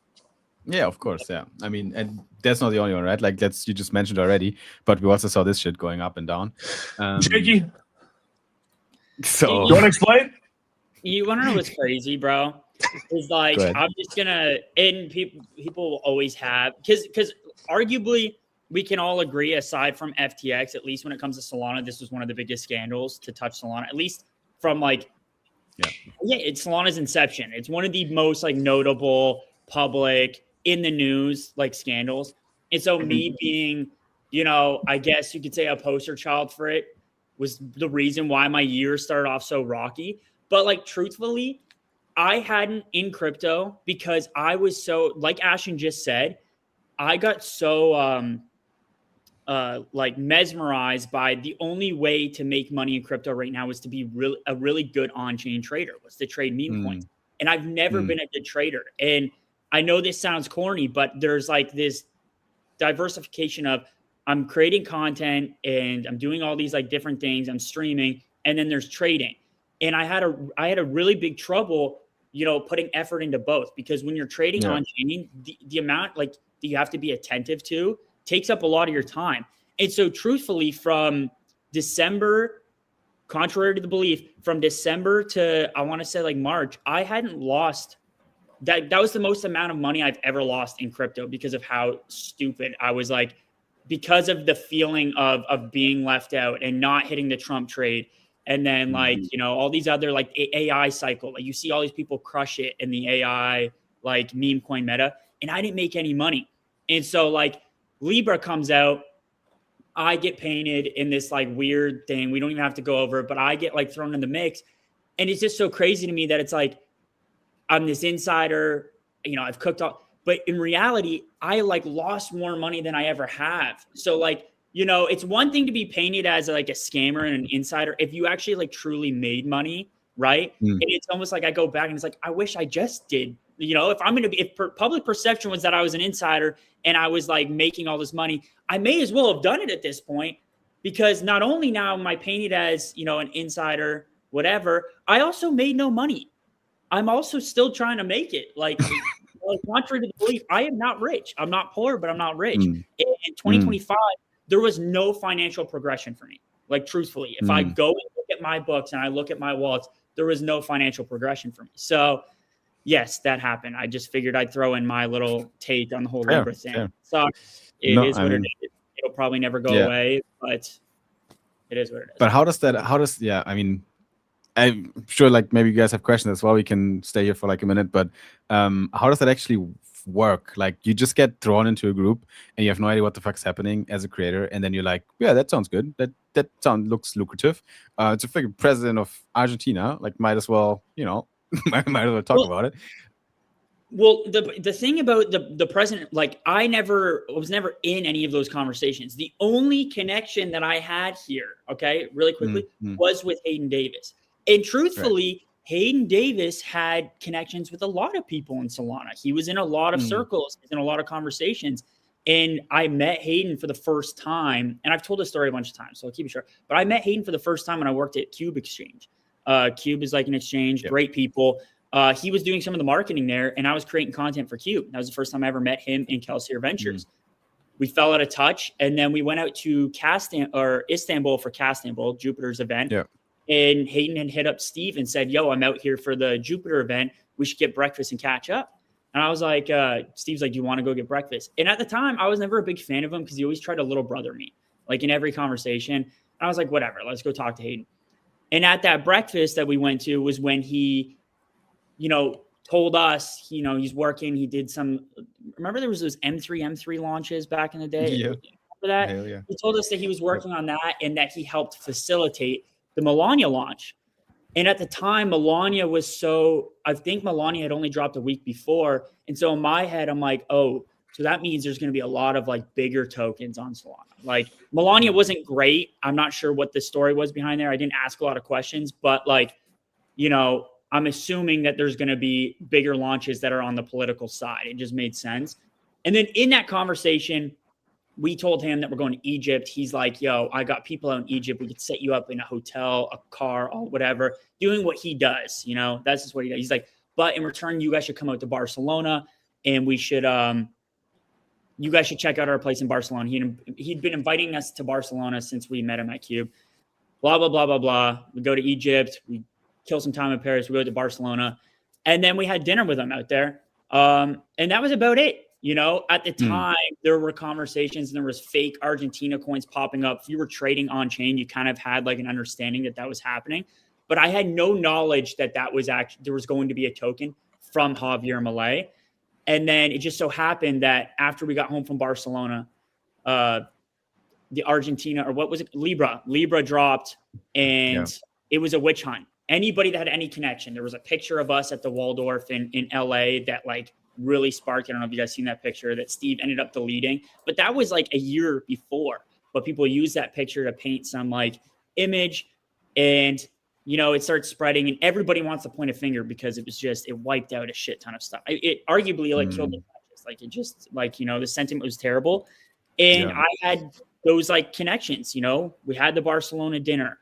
Yeah, of course. Yeah. I mean, and that's not the only one, right? Like, you just mentioned already, but we also saw this shit going up and down. Jakey, so you want to explain? You want to know what's crazy, bro? Is like, I'm just gonna, and people will always have, because arguably we can all agree, aside from FTX, at least when it comes to Solana, this was one of the biggest scandals to touch Solana, at least from like, it's Solana's inception. It's one of the most like notable public in the news like scandals. And so me being, I guess you could say a poster child for it was the reason why my year started off so rocky. But like, truthfully, I hadn't in crypto because I was so, like Ashton just said, I got so like mesmerized by the only way to make money in crypto right now was to be a really good on-chain trader, was to trade meme coins. And I've never been a good trader. And I know this sounds corny, but there's like this diversification of I'm creating content and I'm doing all these like different things. I'm streaming, and then there's trading. And I had a really big trouble, putting effort into both, because when you're trading on chain, the amount like that you have to be attentive to takes up a lot of your time. And so truthfully, from December, contrary to the belief, from December to I want to say like March, I hadn't lost. That was the most amount of money I've ever lost in crypto because of how stupid I was, like, because of the feeling of being left out and not hitting the Trump trade. And then like, all these other like AI cycle, like you see all these people crush it in the AI, like meme coin meta, and I didn't make any money. And so like Libra comes out, I get painted in this like weird thing. We don't even have to go over it, but I get like thrown in the mix. And it's just so crazy to me that it's like, I'm this insider, I've cooked all, but in reality, I like lost more money than I ever have. So like, it's one thing to be painted as like a scammer and an insider. If you actually like truly made money, right? Mm. And it's almost like I go back and it's like, I wish I just did. You know, if I'm going to be, if public perception was that I was an insider and I was like making all this money, I may as well have done it at this point, because not only now am I painted as, you know, an insider, whatever, I also made no money. I'm also still trying to make it. Like contrary to the belief, I am not rich. I'm not poor, but I'm not rich. In 2025, there was no financial progression for me. Like, truthfully, if I go and look at my books and I look at my wallets, there was no financial progression for me. So yes, that happened. I just figured I'd throw in my little take on the whole Libra thing. Fair. So it is what it is. It'll probably never go away, but it is what it is. But how does I mean, I'm sure like maybe you guys have questions as well. We can stay here for like a minute, but how does that actually work? Like, you just get thrown into a group and you have no idea what the fuck's happening as a creator, and then you're like, yeah, that sounds good. That looks lucrative. It's a freaking president of Argentina. Like, might as well, you know, might as well talk about it. Well, the thing about the president, like, I was never in any of those conversations. The only connection that I had here, okay, really quickly, was with Hayden Davis. And truthfully, Hayden Davis had connections with a lot of people in Solana. He was in a lot of circles, in a lot of conversations. And I met Hayden for the first time. And I've told this story a bunch of times, so I'll keep it short. But I met Hayden for the first time when I worked at Cube Exchange. Cube is like an exchange, great people. He was doing some of the marketing there, and I was creating content for Cube. That was the first time I ever met him in Kelsier Ventures. We fell out of touch, and then we went out to Istanbul for Castanbul, Jupiter's event. Yeah. And Hayden had hit up Steve and said, yo, I'm out here for the Jupiter event. We should get breakfast and catch up. And I was like, Steve's like, do you want to go get breakfast? And at the time, I was never a big fan of him because he always tried to little brother me, like in every conversation. And I was like, whatever, let's go talk to Hayden. And at that breakfast that we went to was when he, you know, told us, you know, he's working. He did remember there was those M3 launches back in the day? Yeah. Remember that? Hell yeah. He told us that he was working on that and that he helped facilitate the Melania launch. And at the time, Melania I think Melania had only dropped a week before. And so in my head, I'm like, oh, so that means there's going to be a lot of like bigger tokens on Solana. Like, Melania wasn't great. I'm not sure what the story was behind there. I didn't ask a lot of questions, but like, you know, I'm assuming that there's going to be bigger launches that are on the political side. It just made sense. And then in that conversation, we told him that we're going to Egypt. He's like, yo, I got people out in Egypt. We could set you up in a hotel, a car, or whatever, doing what he does. You know, that's just what he does. He's like, but in return, you guys should come out to Barcelona and we should, you guys should check out our place in Barcelona. He'd been inviting us to Barcelona since we met him at Cube. Blah, blah, blah, blah, blah. We go to Egypt. We kill some time in Paris. We go to Barcelona. And then we had dinner with him out there. And that was about it. You know, at the time, there were conversations and there was fake Argentina coins popping up. If you were trading on chain, you kind of had like an understanding that was happening. But I had no knowledge that was actually, there was going to be a token from Javier Milei. And then it just so happened that after we got home from Barcelona, the Argentina, or what was it? Libra dropped, and it was a witch hunt. Anybody that had any connection, there was a picture of us at the Waldorf in LA that like really sparked. I don't know if you guys seen that picture that Steve ended up deleting, but that was like a year before. But people used that picture to paint some like image, and you know, it starts spreading, and everybody wants to point a finger because it wiped out a shit ton of stuff. It arguably like killed the practice. Like, it just like, you know, the sentiment was terrible. And I had those like connections, you know, we had the Barcelona dinner.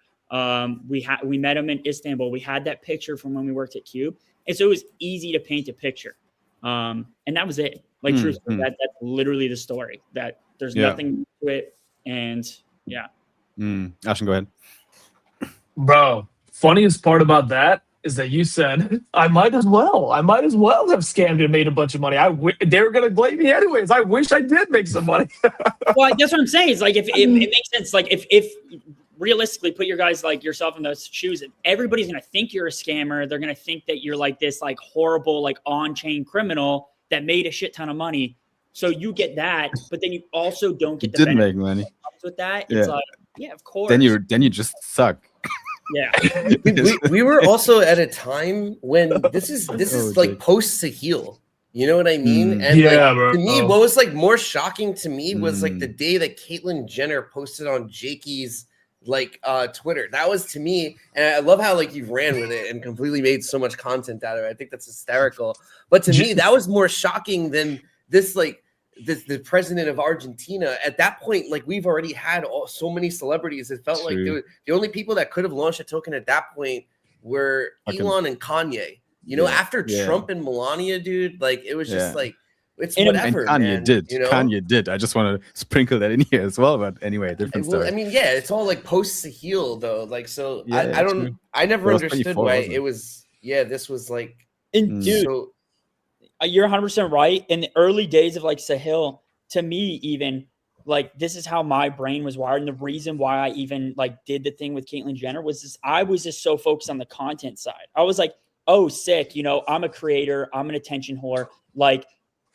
We met him in Istanbul. We had that picture from when we worked at Cube. And so it was easy to paint a picture. And that was it. Like, truthfully, that's literally the story, that there's nothing to it. And Ashton, go ahead. Bro, funniest part about that is that you said, I might as well have scammed and made a bunch of money. They were going to blame me anyways. I wish I did make some money. Well, that's what I'm saying. It's like, if it makes sense, like if realistically put your guys like yourself in those shoes, and everybody's going to think you're a scammer. They're going to think that you're like this like horrible, like on-chain criminal that made a shit ton of money. So you get that, but then you also don't get the didn't make money with that. It's like, yeah, of course. Then you just suck. Yeah. we were also at a time when this is like post Sahil. You know what I mean? And bro. To me, what was like more shocking to me was like the day that Caitlyn Jenner posted on Jakey's like Twitter. That was to me, and I love how like you ran with it and completely made so much content out of it. I think that's hysterical. But to me, that was more shocking than this like the president of Argentina. At that point, like we've already had so many celebrities. It felt like the only people that could have launched a token at that point were Elon and Kanye. You know, after Trump and Melania, dude, like it was just like it's whatever. And Kanye man, did. You know? Kanye did. I just want to sprinkle that in here as well. But anyway, different story. I mean, yeah, it's all like post Sahil though. Like, so Yeah, I never It was understood 24, why wasn't it? it was. Yeah, this was like. And dude, So, you're 100% right. In the early days of like Sahil, to me, even like this is how my brain was wired. And the reason why I even like did the thing with Caitlyn Jenner was this: I was just so focused on the content side. I was like, oh, sick. You know, I'm a creator. I'm an attention whore. Like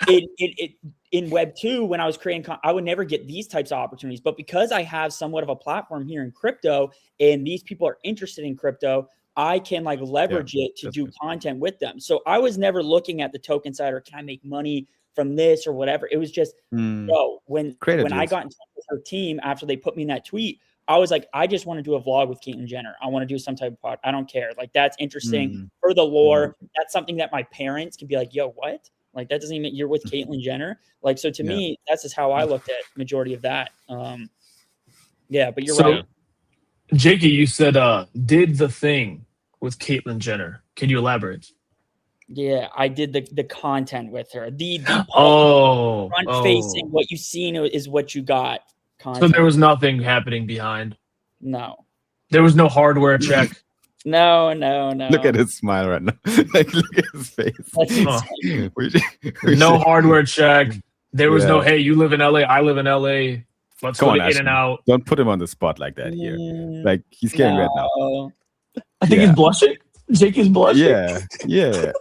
in Web 2, when I was creating, I would never get these types of opportunities. But because I have somewhat of a platform here in crypto and these people are interested in crypto, I can like leverage it to do content with them. So I was never looking at the token side or can I make money from this or whatever. It was just, yo, when I got in touch with her team after they put me in that tweet, I was like, I just want to do a vlog with Caitlyn Jenner. I want to do some type of pod. I don't care. Like that's interesting for the lore. That's something that my parents can be like, yo, what? Like that doesn't even, you're with Caitlyn Jenner. Like, so to me, that's just how I looked at majority of that. Yeah, but you're right. Jakey, you said did the thing with Caitlyn Jenner. Can you elaborate? Yeah, I did the content with her. The front facing, what you seen is what you got. Content. So there was nothing happening behind. No. There was no hardware check. No. Look at his smile right now. Like, look at his face. No hardware check. There was no, hey, you live in LA, I live in LA. Let's go in and out. Don't put him on the spot like that here. Like he's getting red now. I think he's blushing. Jakey's blushing. Yeah.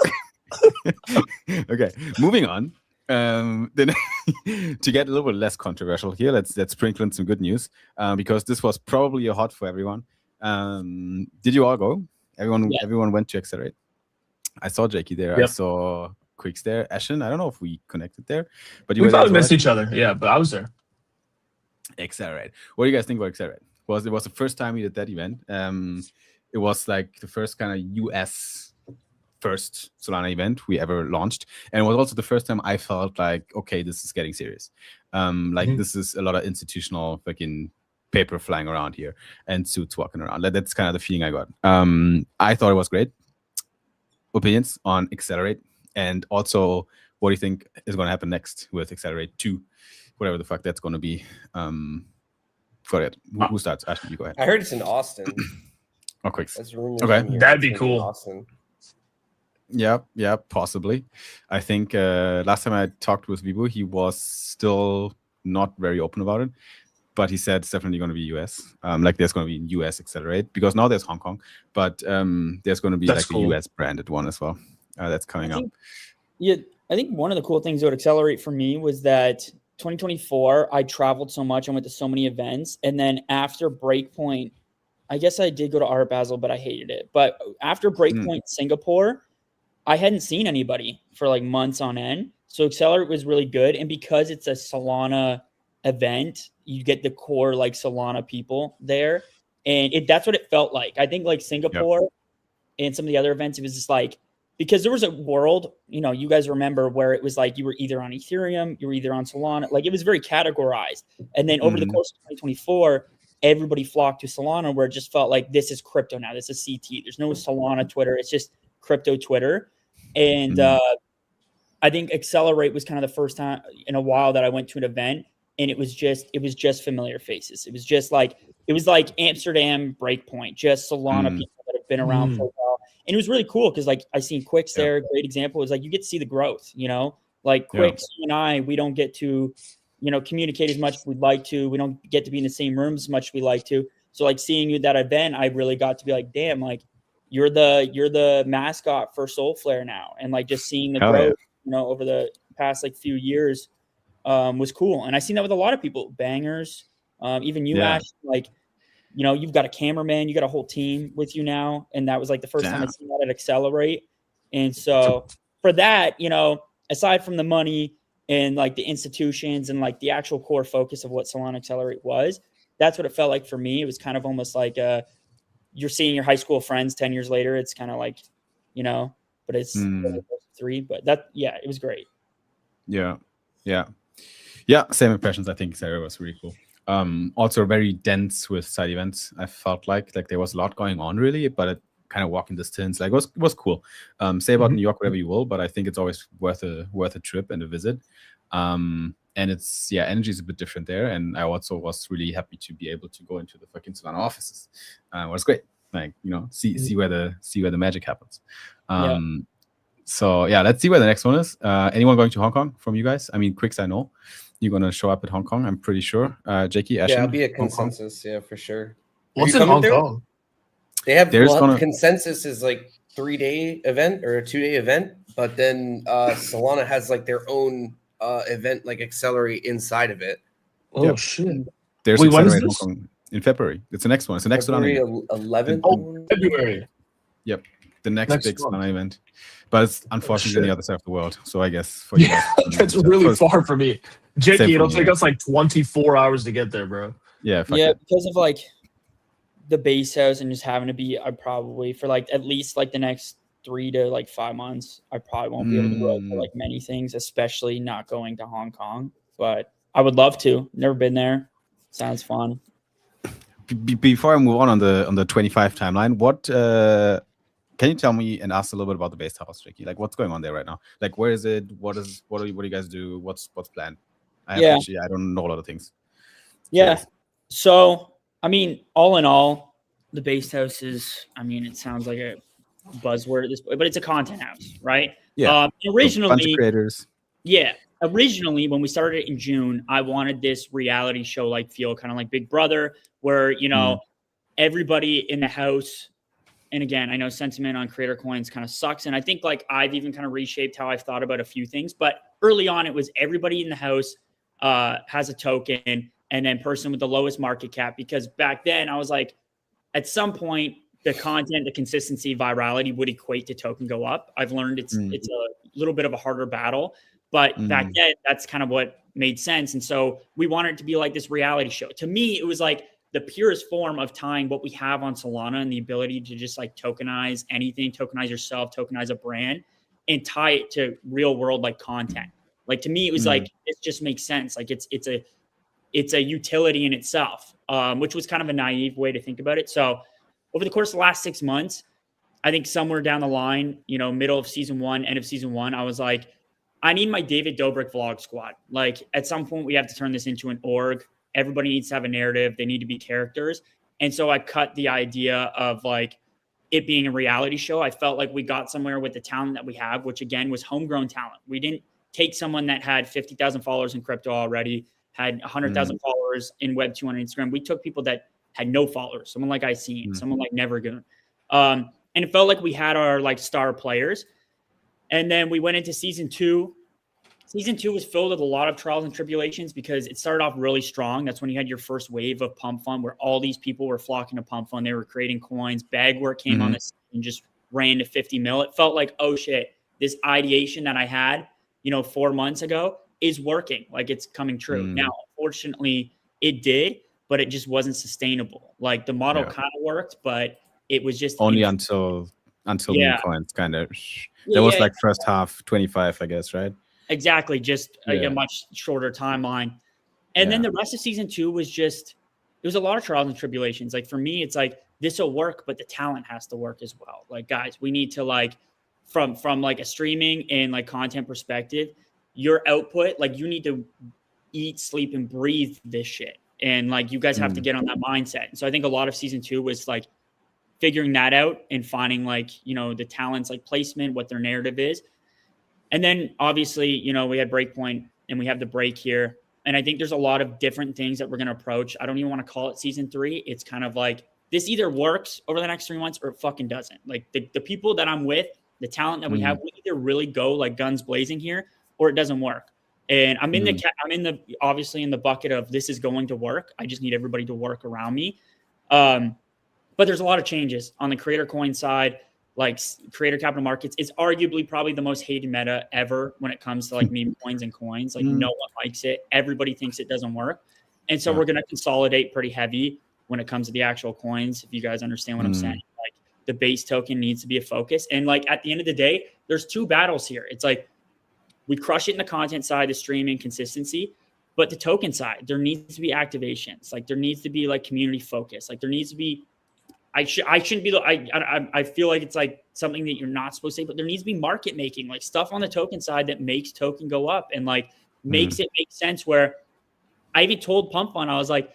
Okay, moving on. Then to get a little bit less controversial here, let's sprinkle in some good news. Because this was probably a hot for everyone. Did you all go? Everyone went to Accelerate. I saw Jakey there. Yep. I saw Quicks there. Ashen, I don't know if we connected there, but we probably missed each other. Yeah, but I was there. Accelerate. What do you guys think about Accelerate? It was the first time we did that event. It was like the first kind of US first Solana event we ever launched, and it was also the first time I felt like, okay, this is getting serious. This is a lot of institutional fucking paper flying around here and suits walking around. That's kind of the feeling I got. I thought it was great. Opinions on Accelerate, and also what do you think is going to happen next with Accelerate 2, whatever the fuck that's going to be. Go ahead. Who starts? Ashley, you go ahead. I heard it's in Austin. Oh, quick. Okay, that'd be cool. Austin. Yeah, possibly. I think last time I talked with Vibu, he was still not very open about it, but he said it's definitely going to be US. Like there's going to be US Accelerate, because now there's Hong Kong, but there's going to be a US branded one as well. That's coming up. Yeah, I think one of the cool things that would Accelerate for me was that 2024, I traveled so much. I went to so many events. And then after Breakpoint, I guess I did go to Art Basel, but I hated it. But after Breakpoint Singapore, I hadn't seen anybody for like months on end. So Accelerate was really good. And because it's a Solana event, you get the core like Solana people there. And that's what it felt like. I think like Singapore and some of the other events, it was just like, because there was a world, you guys remember, where it was like you were either on Ethereum, you were either on Solana. Like it was very categorized. And then over the course of 2024, everybody flocked to Solana, where it just felt like this is crypto now. This is CT. There's no Solana Twitter. It's just crypto Twitter. And I think Accelerate was kind of the first time in a while that I went to an event, and it was just familiar faces. It was like Amsterdam Breakpoint, just Solana people that have been around for a while. And it was really cool because like I seen Quicks there. A great example is like you get to see the growth, like Quicks, you and I, we don't get to, communicate as much as we'd like to. We don't get to be in the same rooms as much as we like to. So like seeing you at that event, I really got to be like, damn, like you're the mascot for Soulflare now. And like just seeing the growth, over the past like few years was cool. And I seen that with a lot of people, bangers, even you, Ash, like, you've got a cameraman, you got a whole team with you now. And that was like the first time I seen that at Accelerate. And so for that, aside from the money and like the institutions and like the actual core focus of what Solana Accelerate was, that's what it felt like for me. It was kind of almost like you're seeing your high school friends 10 years later. It's kind of like, but it's 3. But it was great. Yeah. Same impressions. I think Sarah was really cool. Also very dense with side events. I felt like there was a lot going on really, but it kind of walking distance. Like it was cool. Say about New York whatever you will, but I think it's always worth a trip and a visit. And it's energy is a bit different there. And I also was really happy to be able to go into the fucking Solana offices. It was great. Like see where the magic happens. So let's see where the next one is. Anyone going to Hong Kong from you guys? I mean, Quicks, I know you're gonna show up at Hong Kong. I'm pretty sure. Jakey, Ashton, it'll be a consensus. Yeah, for sure. What's in Hong Kong? They have consensus is like 3-day event or a 2-day event, but then Solana has like their own event, like Accelerate inside of it. Oh shit! There's Accelerate Hong Kong in February. It's the next one. It's the next February one. 11th. Oh, February. Yep, the next big Solana event. But it's unfortunately on the other side of the world. So I guess for you guys, that's really far for me. Jakey, it'll take us like 24 hours to get there, bro. Yeah. Because of like the base house and just having to be, I probably for like at least like the next 3 to like 5 months, I probably won't be able to go for like many things, especially not going to Hong Kong. But I would love to. Never been there. Sounds fun. Before I move on the 25 timeline, what can you tell me and ask a little bit about the base house, Jakey? Like what's going on there right now? Like where is it? What do you guys do? What's planned? I don't know a lot of things. Yeah. So I mean, all in all, the base house is, I mean, it sounds like a buzzword at this point, but it's a content house, right? Yeah. Originally, a bunch of creators. Yeah. Originally, when we started it in June, I wanted this reality show like feel, kind of like Big Brother, where, everybody in the house. And again, I know sentiment on Creator Coins kind of sucks. And I think like I've even kind of reshaped how I've thought about a few things. But early on, it was everybody in the house has a token, and then person with the lowest market cap. Because back then I was like, at some point, the content, the consistency, virality would equate to token go up. I've learned it's a little bit of a harder battle. But back then, that's kind of what made sense. And so we wanted it to be like this reality show. To me, it was like the purest form of tying what we have on Solana and the ability to just like tokenize anything, tokenize yourself, tokenize a brand, and tie it to real world like content. Like to me, it was like it just makes sense. Like it's a utility in itself, which was kind of a naive way to think about it. So over the course of the last 6 months, I think somewhere down the line, middle of season 1, end of season 1, I was like, I need my David Dobrik vlog squad. Like at some point we have to turn this into an org. Everybody needs to have a narrative. They need to be characters. And so I cut the idea of like it being a reality show. I felt like we got somewhere with the talent that we have, which again was homegrown talent. We didn't take someone that had 50,000 followers in crypto already, had 100,000 followers in Web2 on Instagram. We took people that had no followers, someone like Icene, someone like Nevergoon. And it felt like we had our like star players. And then we went into season 2. Season 2 was filled with a lot of trials and tribulations because it started off really strong. That's when you had your first wave of Pump Fund where all these people were flocking to Pump Fund. They were creating coins. Bagwork came on this and just ran to 50 mil. It felt like, oh shit, this ideation that I had, 4 months ago is working. Like it's coming true. Now, unfortunately, it did, but it just wasn't sustainable. Like the model kind of worked, but it was just only until meme coins kind of. There was like first half 25, I guess, right? Exactly. Just a much shorter timeline. And then the rest of season 2 was just, it was a lot of trials and tribulations. Like for me, it's like, this will work, but the talent has to work as well. Like, guys, we need to like, from like a streaming and like content perspective, your output, like you need to eat, sleep, and breathe this shit. And like, you guys have to get on that mindset. And so I think a lot of season 2 was like figuring that out and finding like, the talents, like placement, what their narrative is. And then obviously, we had Breakpoint and we have the break here. And I think there's a lot of different things that we're going to approach. I don't even want to call it season 3. It's kind of like this either works over the next 3 months or it fucking doesn't. Like the people that I'm with, the talent that we have, we either really go like guns blazing here or it doesn't work. And I'm in obviously in the bucket of this is going to work. I just need everybody to work around me. But there's a lot of changes on the Creator Coin side. Like Creator Capital Markets is arguably probably the most hated meta ever when it comes to like meme coins and coins. Like no one likes it. Everybody thinks it doesn't work. And so Yeah. we're going to consolidate pretty heavy when it comes to the actual coins. If you guys understand what I'm saying, like the base token needs to be a focus. And like at the end of the day, there's two battles here. It's like we crush it in the content side, the streaming consistency, but the token side, there needs to be activations. Like there needs to be like community focus. Like there needs to be, I shouldn't be, I feel like it's like something that you're not supposed to say, but there needs to be market making, like stuff on the token side that makes token go up and like makes it make sense. Where I even told Pump Fun, I was like,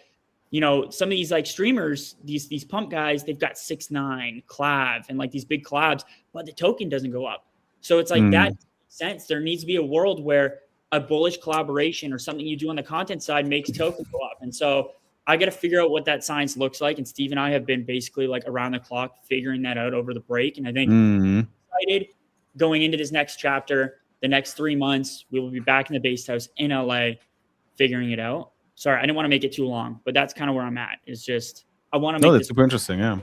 you know, some of these like streamers, these pump guys, they've got 6ix9ine, Clav, and like these big collabs, but the token doesn't go up. So it's like that makes sense. There needs to be a world where a bullish collaboration or something you do on the content side makes token go up. And so I got to figure out what that science looks like. And Steve and I have been basically like around the clock figuring that out over the break. And I think I'm excited going into this next chapter, the next 3 months, we will be back in the base house in LA figuring it out. Sorry, I didn't want to make it too long, but that's kind of where I'm at. It's just, I want to make that's super interesting. Yeah.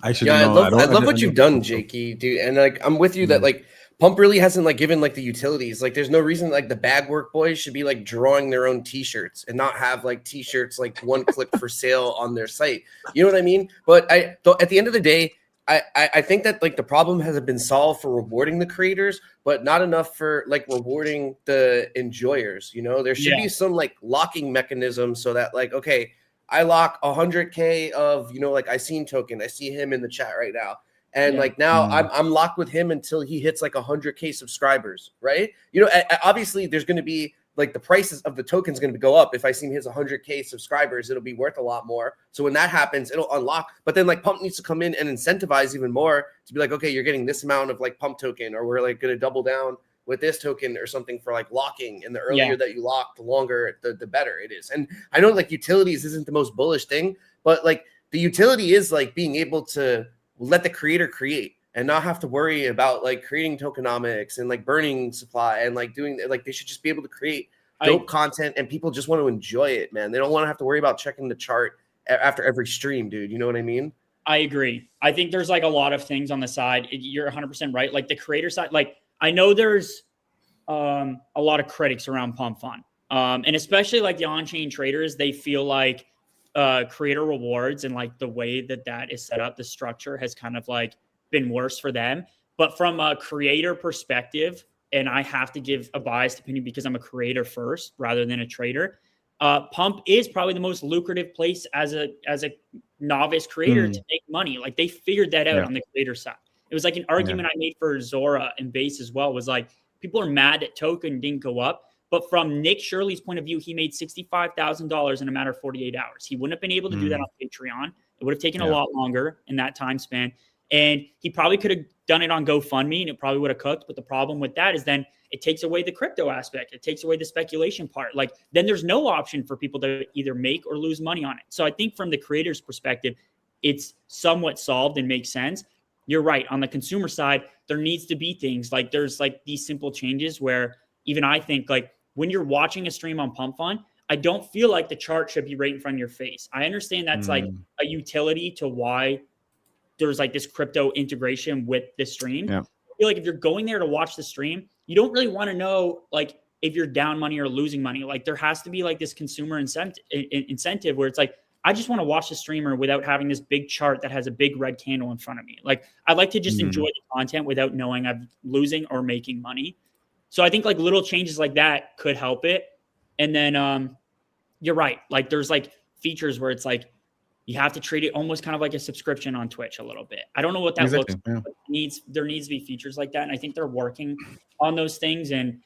Actually, I love what you've done, Jakey, dude. And like, I'm with you that like Pump really hasn't like given like the utilities. Like, there's no reason like the bag work boys should be like drawing their own t-shirts and not have like t-shirts like one click for sale on their site. You know what I mean? But at the end of the day, I think that like the problem hasn't been solved for rewarding the creators, but not enough for like rewarding the enjoyers. You know, there should be some like locking mechanism so that like, okay, I lock 100K of, you know, like I seen token. I see him in the chat right now. And like now I'm locked with him until he hits like 100K subscribers, right? You know, obviously there's going to be like the prices of the tokens going to go up. If I see him hits 100K subscribers, it'll be worth a lot more. So when that happens, it'll unlock. But then like Pump needs to come in and incentivize even more to be like, okay, you're getting this amount of like Pump token, or we're like going to double down with this token or something for like locking. And the earlier that you lock, the longer, the better it is. And I know like utilities isn't the most bullish thing, but like the utility is like being able to let the creator create and not have to worry about like creating tokenomics and like burning supply and like doing like they should just be able to create dope content and people just want to enjoy it, man. They don't want to have to worry about checking the chart after every stream, dude. You know what I mean? I agree. I think there's like a lot of things on the side. You're 100% right. Like the creator side, like I know there's a lot of critics around Pump Fun. And especially like the on-chain traders, they feel like creator rewards and like the way that is set up, the structure has kind of like been worse for them. But from a creator perspective, and I have to give a biased opinion because I'm a creator first rather than a trader, Pump is probably the most lucrative place as a novice creator to make money. Like they figured that out on the creator side. It was like an argument I made for Zora and Base as well, was like people are mad that token didn't go up. But from Nick Shirley's point of view, he made $65,000 in a matter of 48 hours. He wouldn't have been able to do that on Patreon. It would have taken a lot longer in that time span. And he probably could have done it on GoFundMe and it probably would have cooked. But the problem with that is then it takes away the crypto aspect. It takes away the speculation part. Like then there's no option for people to either make or lose money on it. So I think from the creator's perspective, it's somewhat solved and makes sense. You're right. On the consumer side, there needs to be things like there's like these simple changes where even I think like when you're watching a stream on Pump Fun, I don't feel like the chart should be right in front of your face. I understand that's like a utility to why there's like this crypto integration with the stream. I feel like if you're going there to watch the stream, you don't really want to know like if you're down money or losing money. Like there has to be like this consumer incentive where it's like, I just want to watch the streamer without having this big chart that has a big red candle in front of me. Like I'd like to just enjoy the content without knowing I'm losing or making money. So I think like little changes like that could help it. And then you're right. Like there's like features where it's like you have to treat it almost kind of like a subscription on Twitch a little bit. I don't know what that looks like. But there needs to be features like that. And I think they're working on those things. And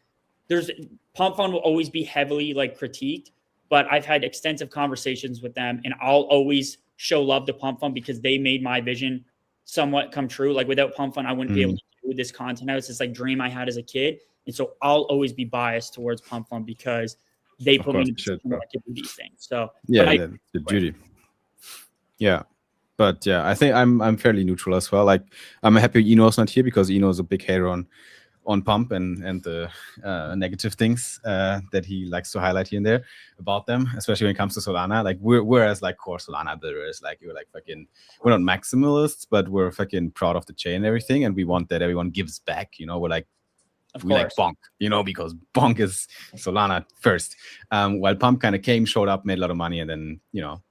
there's Pump Fun will always be heavily like critiqued, but I've had extensive conversations with them and I'll always show love to Pump Fun because they made my vision somewhat come true. Like without Pump Fun, I wouldn't be able to do this content. It's this like dream I had as a kid. And so I'll always be biased towards Pump Fun because they put me in a position where I can do these things. So that's the duty. Yeah. But yeah, I think I'm fairly neutral as well. Like I'm happy Eno's not here because Eno is a big hater on Pump and the negative things that he likes to highlight here and there about them, especially when it comes to Solana. Like we're as like core Solana builders, like we're like fucking, we're not maximalists, but we're fucking proud of the chain and everything, and we want that everyone gives back. You know, we're like Of we like course. Bonk, you know, because Bonk is Solana first. While Pump kind of came, showed up, made a lot of money, and then, you know,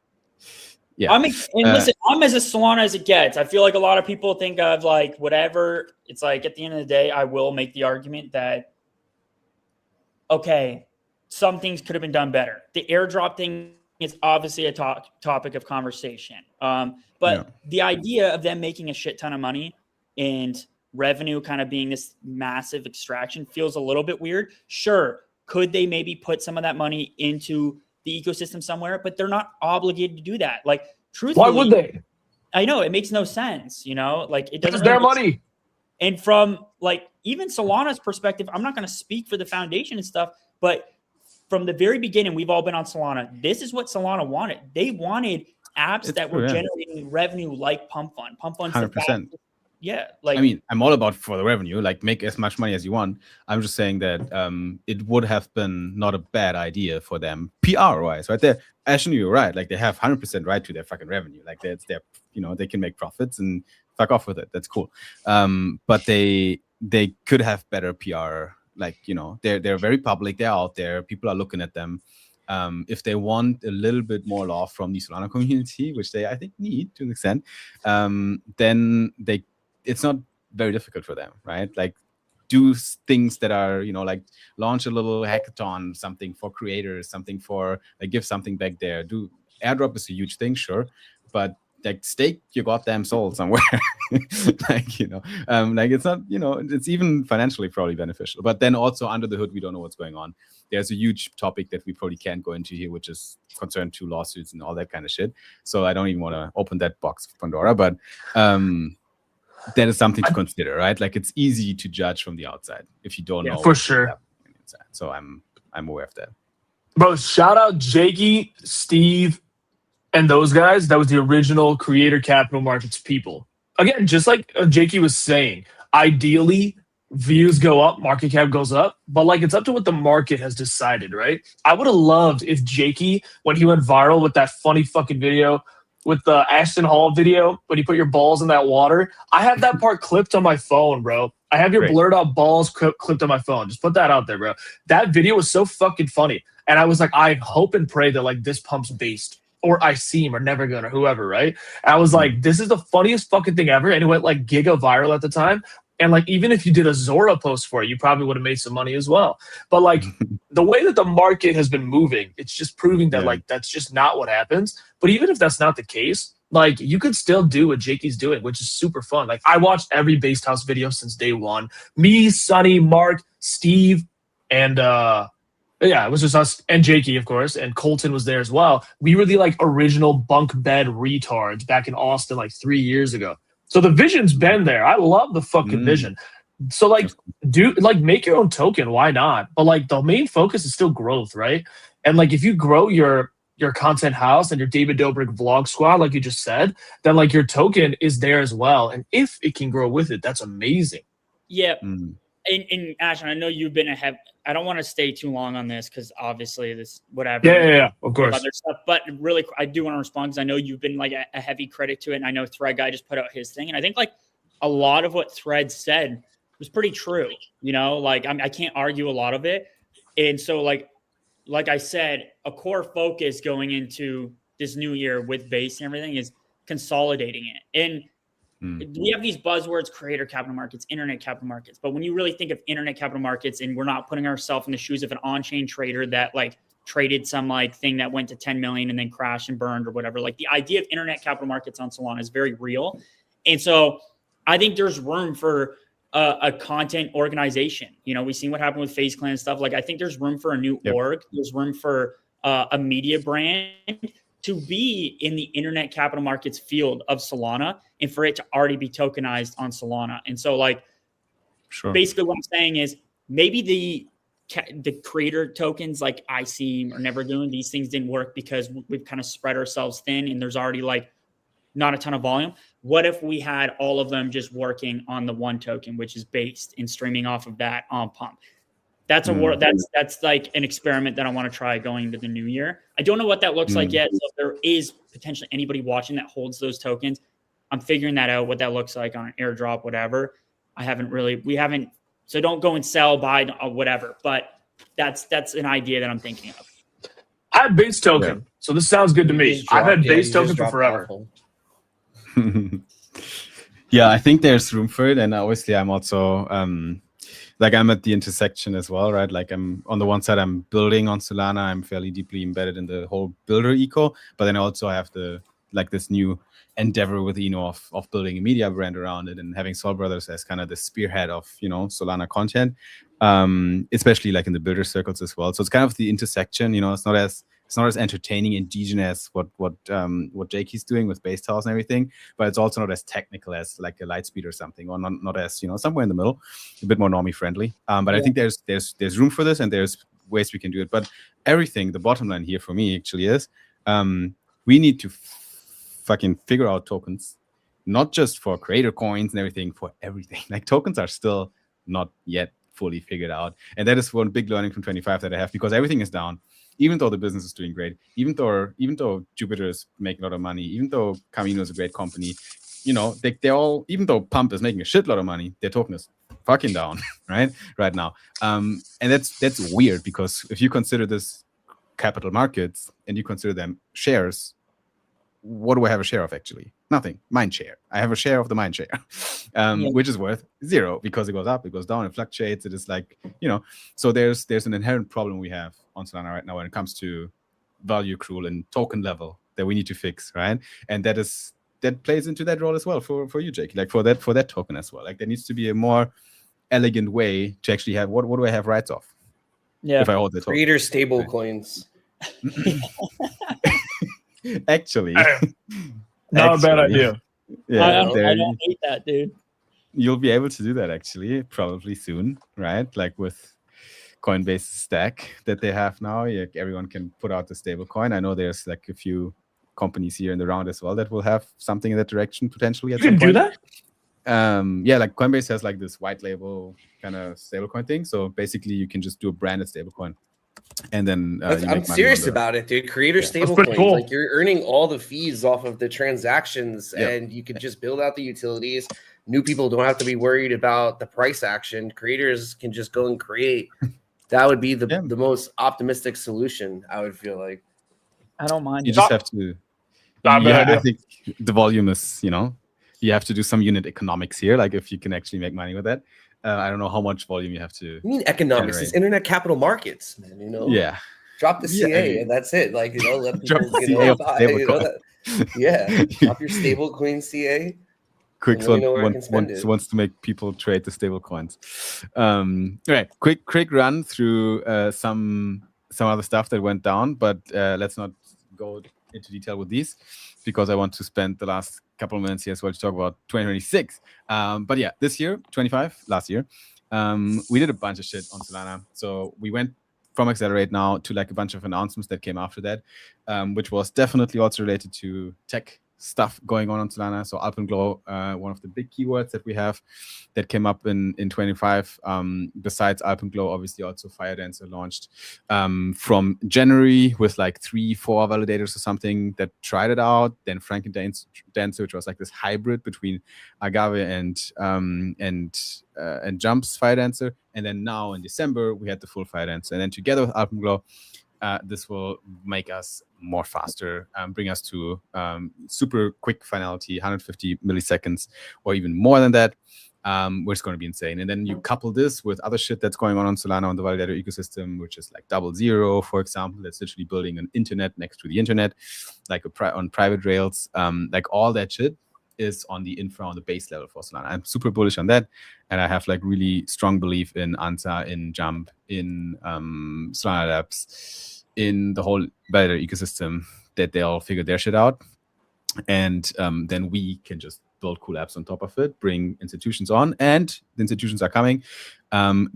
yeah. Listen, I'm as a Solana as it gets. I feel like a lot of people think of like whatever. It's like at the end of the day, I will make the argument that, okay, some things could have been done better. The airdrop thing is obviously a topic of conversation. But the idea of them making a shit ton of money and revenue kind of being this massive extraction feels a little bit weird. Sure, could they maybe put some of that money into the ecosystem somewhere? But they're not obligated to do that. Like, truthfully, Why would they? I know it makes no sense, you know, like it doesn't. It's their money. And from like even Solana's perspective, I'm not going to speak for the foundation and stuff, but from the very beginning, we've all been on Solana. This is what Solana wanted. They wanted apps that were generating revenue like Pump Fund. Pump Fund's 100%. Yeah, like I mean, I'm all about for the revenue, like make as much money as you want. I'm just saying that it would have been not a bad idea for them PR wise, right there. Ashton, you're right. Like they have 100% right to their fucking revenue. Like that's their, you know, they can make profits and fuck off with it. That's cool. But they could have better PR. Like, you know, they're very public. They're out there. People are looking at them. If they want a little bit more love from the Solana community, which they I think need to an extent, then it's not very difficult for them, right? Like do things that are, you know, like launch a little hackathon, something for creators, something for like give something back there. Do airdrop is a huge thing, sure, but like stake your goddamn soul somewhere. Like, you know, like it's not, you know, it's even financially probably beneficial. But then also under the hood, we don't know what's going on. There's a huge topic that we probably can't go into here, which is concerned to lawsuits and all that kind of shit. So I don't even want to open that box of Pandora, but that is something to consider, right? Like it's easy to judge from the outside if you don't know. For sure. So I'm aware of that. Bro, shout out Jakey, Steve, and those guys. That was the original Creator Capital Markets people. Again, just like Jakey was saying, ideally views go up, market cap goes up, but like it's up to what the market has decided, right? I would have loved if Jakey, when he went viral with that funny fucking video with the Ashton Hall video, when you put your balls in that water, I have that part clipped on my phone, bro. I have your blurred out balls clipped on my phone. Just put that out there, bro. That video was so fucking funny. And I was like, I hope and pray that like this pump's based. Or Iceem or Never Gonna, whoever, right? And I was like, this is the funniest fucking thing ever. And it went like giga viral at the time. And like, even if you did a Zora post for it, you probably would have made some money as well. But like the way that the market has been moving, it's just proving that like, that's just not what happens. But even if that's not the case, like you could still do what Jakey's doing, which is super fun. Like I watched every Based House video since day one. Me, Sonny, Mark, Steve, and yeah, it was just us and Jakey, of course, and Colton was there as well. We were the like original bunk bed retards back in Austin like 3 years ago. So the vision's been there. I love the fucking vision. So like, make your own token. Why not? But like the main focus is still growth, right? And like if you grow your content house and your David Dobrik vlog squad, like you just said, then like your token is there as well. And if it can grow with it, that's amazing. Yeah. And Ashton, I know you've been I don't want to stay too long on this because obviously this whatever. Yeah, of course. Other stuff, but really, I do want to respond because I know you've been like a heavy critic to it, and I know Thread Guy just put out his thing, and I think like a lot of what Thread said was pretty true. You know, like I can't argue a lot of it, and so like I said, a core focus going into this new year with Base and everything is consolidating it. And we have these buzzwords, creator capital markets, internet capital markets. But when you really think of internet capital markets, and we're not putting ourselves in the shoes of an on-chain trader that like traded some like thing that went to 10 million and then crashed and burned or whatever, like the idea of internet capital markets on Solana is very real. And so I think there's room for a content organization. You know, we've seen what happened with FaZe Clan and stuff. Like, I think there's room for a new org. There's room for a media brand to be in the internet capital markets field of Solana and for it to already be tokenized on Solana. And so like, basically what I'm saying is maybe the creator tokens like Iceem or Never Doing, these things didn't work because we've kind of spread ourselves thin and there's already like not a ton of volume. What if we had all of them just working on the one token, which is Based, and streaming off of that on Pump? That's that's like an experiment that I want to try going into the new year. I don't know what that looks like yet. So if there is potentially anybody watching that holds those tokens, I'm figuring that out, what that looks like on an airdrop, whatever. We haven't So don't go and sell, buy, or whatever. But that's an idea that I'm thinking of. I have base token, so this sounds good to me. I've had base token for forever. Yeah, I think there's room for it, and obviously I'm also like I'm at the intersection as well, right? Like I'm on the one side, I'm building on Solana. I'm fairly deeply embedded in the whole builder eco, but then also I have this new endeavor with Eno of building a media brand around it and having Sol Brothers as kind of the spearhead of Solana content, especially like in the builder circles as well. So it's kind of the intersection. It's not as entertaining and indigenous what Jake is doing with base tiles and everything, but it's also not as technical as like a Lightspeed or something, or not as somewhere in the middle, a bit more normie friendly. But I think there's room for this, and there's ways we can do it. But everything, the bottom line here for me actually is we need to fucking figure out tokens, not just for creator coins and everything, for everything. Like tokens are still not yet fully figured out, and that is one big learning from 25 that I have, because everything is down. Even though the business is doing great, even though Jupiter is making a lot of money, even though Camino is a great company, they're all, even though Pump is making a shitload of money, their token is fucking down, right now. And that's weird, because if you consider this capital markets and you consider them shares, what do I have a share of actually? Nothing. Mind share. I have a share of the mind share, which is worth 0 because it goes up, it goes down, it fluctuates. It is like, so there's an inherent problem we have on Solana right now when it comes to value accrual and token level that we need to fix, right? And that plays into that role as well for you, Jake, like for that token as well. Like there needs to be a more elegant way to actually have what do I have rights of? Yeah. If I hold the token. Creator stable coins. Actually, not a bad idea. Yeah, I don't hate that, dude. You'll be able to do that actually, probably soon, right? Like with Coinbase stack that they have now, everyone can put out the stable coin. I know there's like a few companies here in the round as well that will have something in that direction potentially. You can do that? Yeah, like Coinbase has like this white label kind of stablecoin thing. So basically, you can just do a branded stablecoin, and then I'm serious about it, dude. Creator stable coins, cool. like you're earning all the fees off of the transactions, and you can just build out the utilities. New people don't have to be worried about the price action. Creators can just go and create. That would be the most optimistic solution, I would feel like. I don't mind. You just have to. I think the volume is, you have to do some unit economics here. Like if you can actually make money with that. I don't know how much volume you have to. I mean, economics is internet capital markets, man. Yeah. Drop the CA and that's it. Like, let people drop your stable coin CA. Quick wants to make people trade the stable coins. All right, quick run through some other stuff that went down, but let's not go into detail with these because I want to spend the last couple of minutes here as well to talk about 2026. But yeah, this year, 25, last year, we did a bunch of shit on Solana. So we went from Accelerate now to like a bunch of announcements that came after that, which was definitely also related to tech stuff going on Solana. So Alpenglow, one of the big keywords that we have that came up in 25. Besides Alpenglow, obviously also Firedancer launched from January with like 3-4 validators or something that tried it out. Then Frankendancer, which was like this hybrid between Agave and Jump's Firedancer. And then now in December, we had the full Firedancer. And then together with Alpenglow, this will make us more faster, bring us to super quick finality, 150 milliseconds or even more than that, which is going to be insane. And then you couple this with other shit that's going on Solana on the validator ecosystem, which is like 00, for example, that's literally building an internet next to the internet, like on private rails. Like all that shit is on the infra, on the base level for Solana. I'm super bullish on that. And I have like really strong belief in Ansa, in Jump, in Solana Labs, in the whole validator ecosystem, that they all figure their shit out. And then we can just build cool apps on top of it, bring institutions on, and the institutions are coming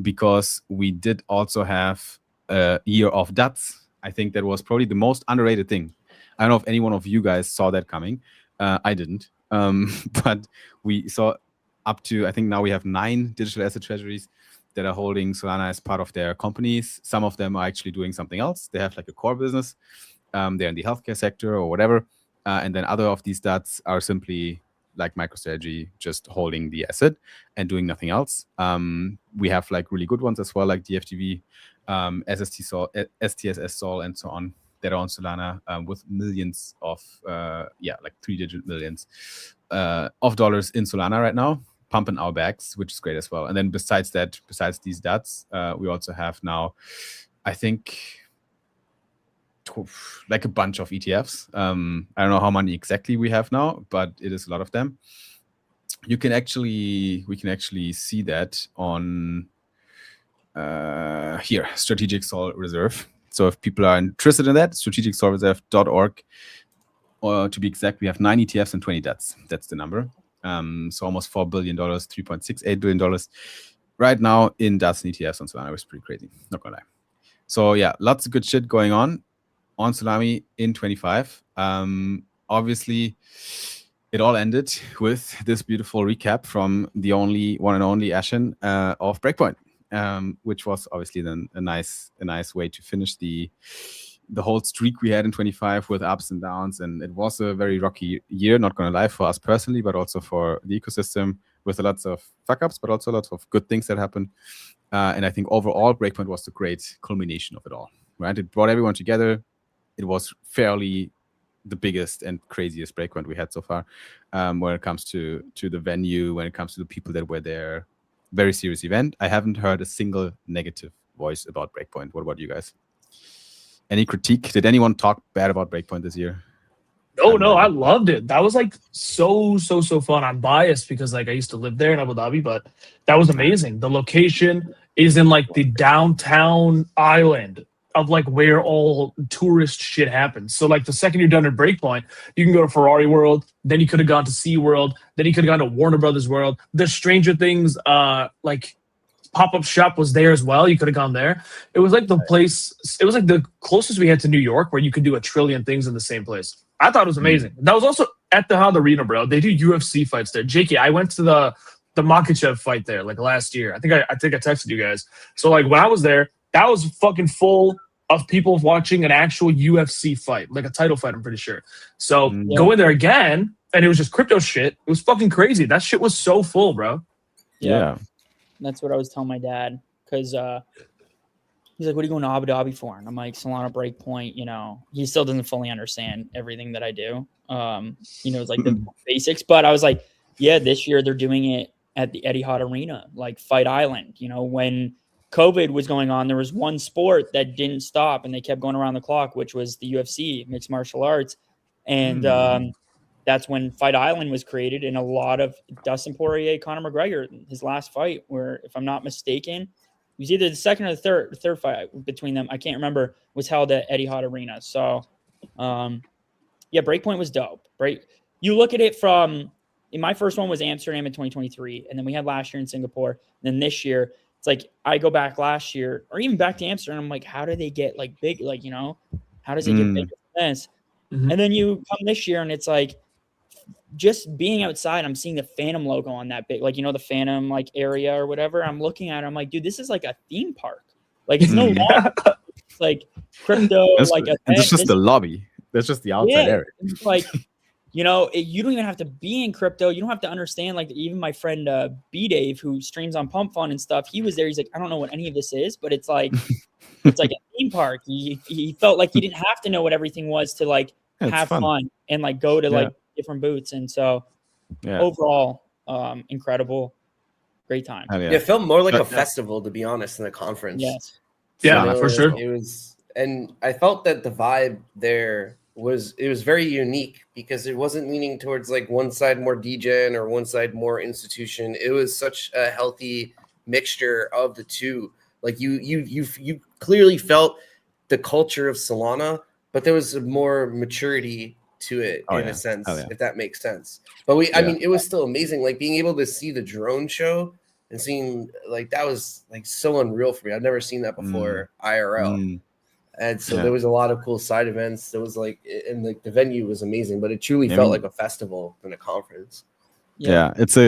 because we did also have a year of DATs. I think that was probably the most underrated thing. I don't know if any one of you guys saw that coming. I didn't. But we saw up to, I think now we have 9 digital asset treasuries that are holding Solana as part of their companies. Some of them are actually doing something else. They have like a core business. They're in the healthcare sector or whatever. And then other of these DATs are simply like MicroStrategy just holding the asset and doing nothing else. We have like really good ones as well, like DFTV, STSS Sol, and so on, that are on Solana with millions of like 3-digit millions of dollars in Solana right now, pumping our bags, which is great as well. And then besides these DATs, we also have now, I think, like a bunch of ETFs. I don't know how many exactly we have now, but it is a lot of them. We can actually see that on here, Strategic Sol Reserve. So if people are interested in that, strategicsolreserve.org, or to be exact, we have 9 ETFs and 20 DATs. That's the number. So almost $4 billion, $3.68 billion right now in DATs and ETFs on Solana, which is pretty crazy, not gonna lie. So yeah, lots of good shit going on Solana in 25. Obviously, it all ended with this beautiful recap from the one and only Ashen of Breakpoint, which was obviously then a nice way to finish the whole streak we had in 25 with ups and downs. And it was a very rocky year, not gonna lie, for us personally, but also for the ecosystem, with lots of fuck ups, but also lots of good things that happened. And I think overall, Breakpoint was the great culmination of it all, right? It brought everyone together. It was fairly the biggest and craziest Breakpoint we had so far, when it comes to the venue, when it comes to the people that were there. Very serious event. I haven't heard a single negative voice about Breakpoint. What about you guys? Any critique? Did anyone talk bad about Breakpoint this year? No, I loved it. That was like so fun. I'm biased because like I used to live there in Abu Dhabi, but that was amazing. The location is in like the downtown island of like where all tourist shit happens. So like the second you're done at Breakpoint, you can go to Ferrari World, then you could have gone to Sea World, then you could have gone to Warner Brothers World. The Stranger Things like pop-up shop was there as well. You could have gone there. It was like the place, it was like the closest we had to New York where you could do a trillion things in the same place. I thought it was amazing. That was also at the Hard Arena, bro. They do UFC fights there. Jakey, I went to the Makhachev fight there like last year. I think I texted you guys. So like when I was there, that was fucking full of people watching an actual UFC fight, like a title fight, I'm pretty sure. So go in there again, and it was just crypto shit. It was fucking crazy. That shit was so full, bro. Yeah. That's what I was telling my dad, because he's like, what are you going to Abu Dhabi for? And I'm like, Solana Breakpoint, you know. He still doesn't fully understand everything that I do. It's like the basics. But I was like, yeah, this year they're doing it at the Etihad Arena, like Fight Island. You know, when COVID was going on, there was one sport that didn't stop and they kept going around the clock, which was the UFC, mixed martial arts. And that's when Fight Island was created. And a lot of Dustin Poirier, Conor McGregor, his last fight, where, if I'm not mistaken, it was either the second or the third fight between them, I can't remember, was held at Etihad Arena. So, Breakpoint was dope. You look at it from, my first one was Amsterdam in 2023, and then we had last year in Singapore. And then this year, it's like I go back last year or even back to Amsterdam. I'm like, how do they get like big? Like, you know, how does it get bigger than this? And then you come this year and it's like, just being outside, I'm seeing the Phantom logo on that big, like, you know, the Phantom like area or whatever. I'm looking at it, I'm like, dude, this is like a theme park. Like, it's no longer it's like crypto. It's just the lobby. That's just the outside area. It's like, you know, you don't even have to be in crypto. You don't have to understand. Like, even my friend B Dave, who streams on Pump Fun and stuff, he was there. He's like, I don't know what any of this is, but it's like it's like a theme park. He felt like he didn't have to know what everything was to like have fun and like go to like different booths. And so overall, incredible, great time. It felt more like a festival, to be honest, than a conference. Yes. Yeah, for sure. It was, and I felt that the vibe there was very unique because it wasn't leaning towards like one side more degen or one side more institution. It was such a healthy mixture of the two. Like you clearly felt the culture of Solana, but there was more maturity to it in a sense, if that makes sense. But I mean, it was still amazing. Like being able to see the drone show and seeing like that was like so unreal for me. I've never seen that before IRL. And so there was a lot of cool side events. There was like, and like the venue was amazing, but it truly felt like a festival than a conference. It's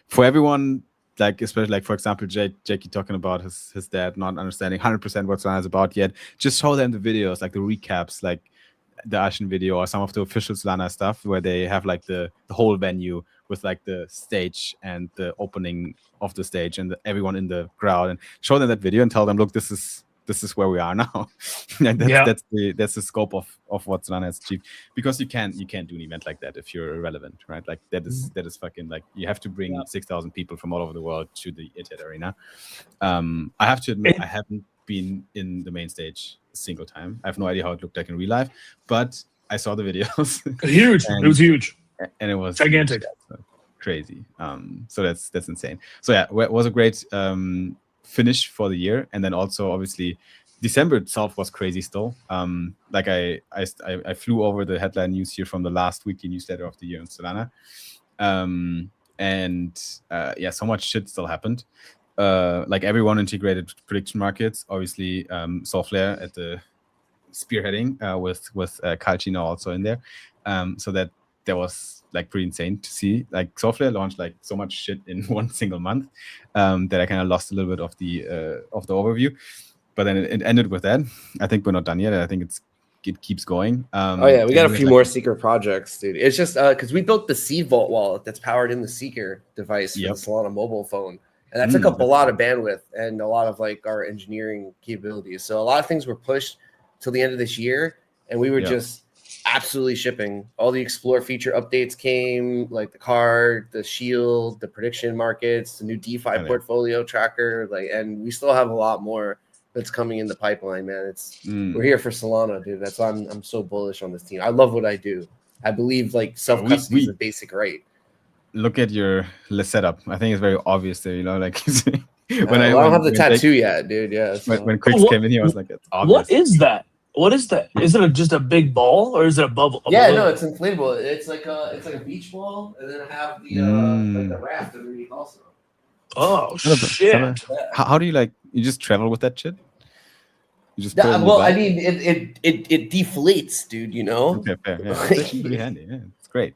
for everyone, like, especially like, for example, Jakey talking about his dad not understanding 100% what Solana is about yet. Just show them the videos, like the recaps, like Ashen video or some of the official Solana stuff where they have like the whole venue with like the stage and the opening of the stage and everyone in the crowd, and show them that video and tell them, look, this is where we are now. And that's the scope of what Solana has achieved, because you can't do an event like that if you're irrelevant, right? Like that is fucking, like, you have to bring 6,000 people from all over the world to the ETH Arena. I have to admit, I haven't been in the main stage a single time. I have no idea how it looked like in real life, but I saw the videos. Huge. It was huge. And it was gigantic. Crazy. So that's insane. So yeah, it was a great finish for the year. And then also obviously December itself was crazy still. Like I flew over the headline news here from the last weekly newsletter of the year in Solana. Yeah, so much shit still happened. Like everyone integrated prediction markets, obviously Solflare at the spearheading with Kyle Chino also in there. So that was like pretty insane to see. Like Solflare launched like so much shit in one single month that I kind of lost a little bit of the overview. But then it ended with that. I think we're not done yet. I think it keeps going. Oh yeah, we got a few more Seeker projects, dude. It's just because we built the Seed Vault wallet that's powered in the Seeker device for the Solana mobile phone, and that took up a lot of bandwidth and a lot of like our engineering capabilities. So a lot of things were pushed till the end of this year, and we were just absolutely shipping. All the Explore feature updates came, like the card, the shield, the prediction markets, the new DeFi portfolio tracker, and we still have a lot more that's coming in the pipeline, man. We're here for Solana, dude. That's why I'm so bullish on this team. I love what I do. I believe like self-custody is a basic right. Look at your setup. I think it's very obvious there, like when I don't have the tattoo yet, dude. Yeah. So. When Quicks came in here, I was like, it's obvious. What is that? What is that? Is it just a big ball or is it a bubble? Yeah, no, it's inflatable. It's like a beach ball, and then I have the raft underneath also. Oh shit! How do you you just travel with that shit? You just I mean, it deflates, dude. Okay, fair. Yeah, it's actually pretty handy. Yeah, it's great.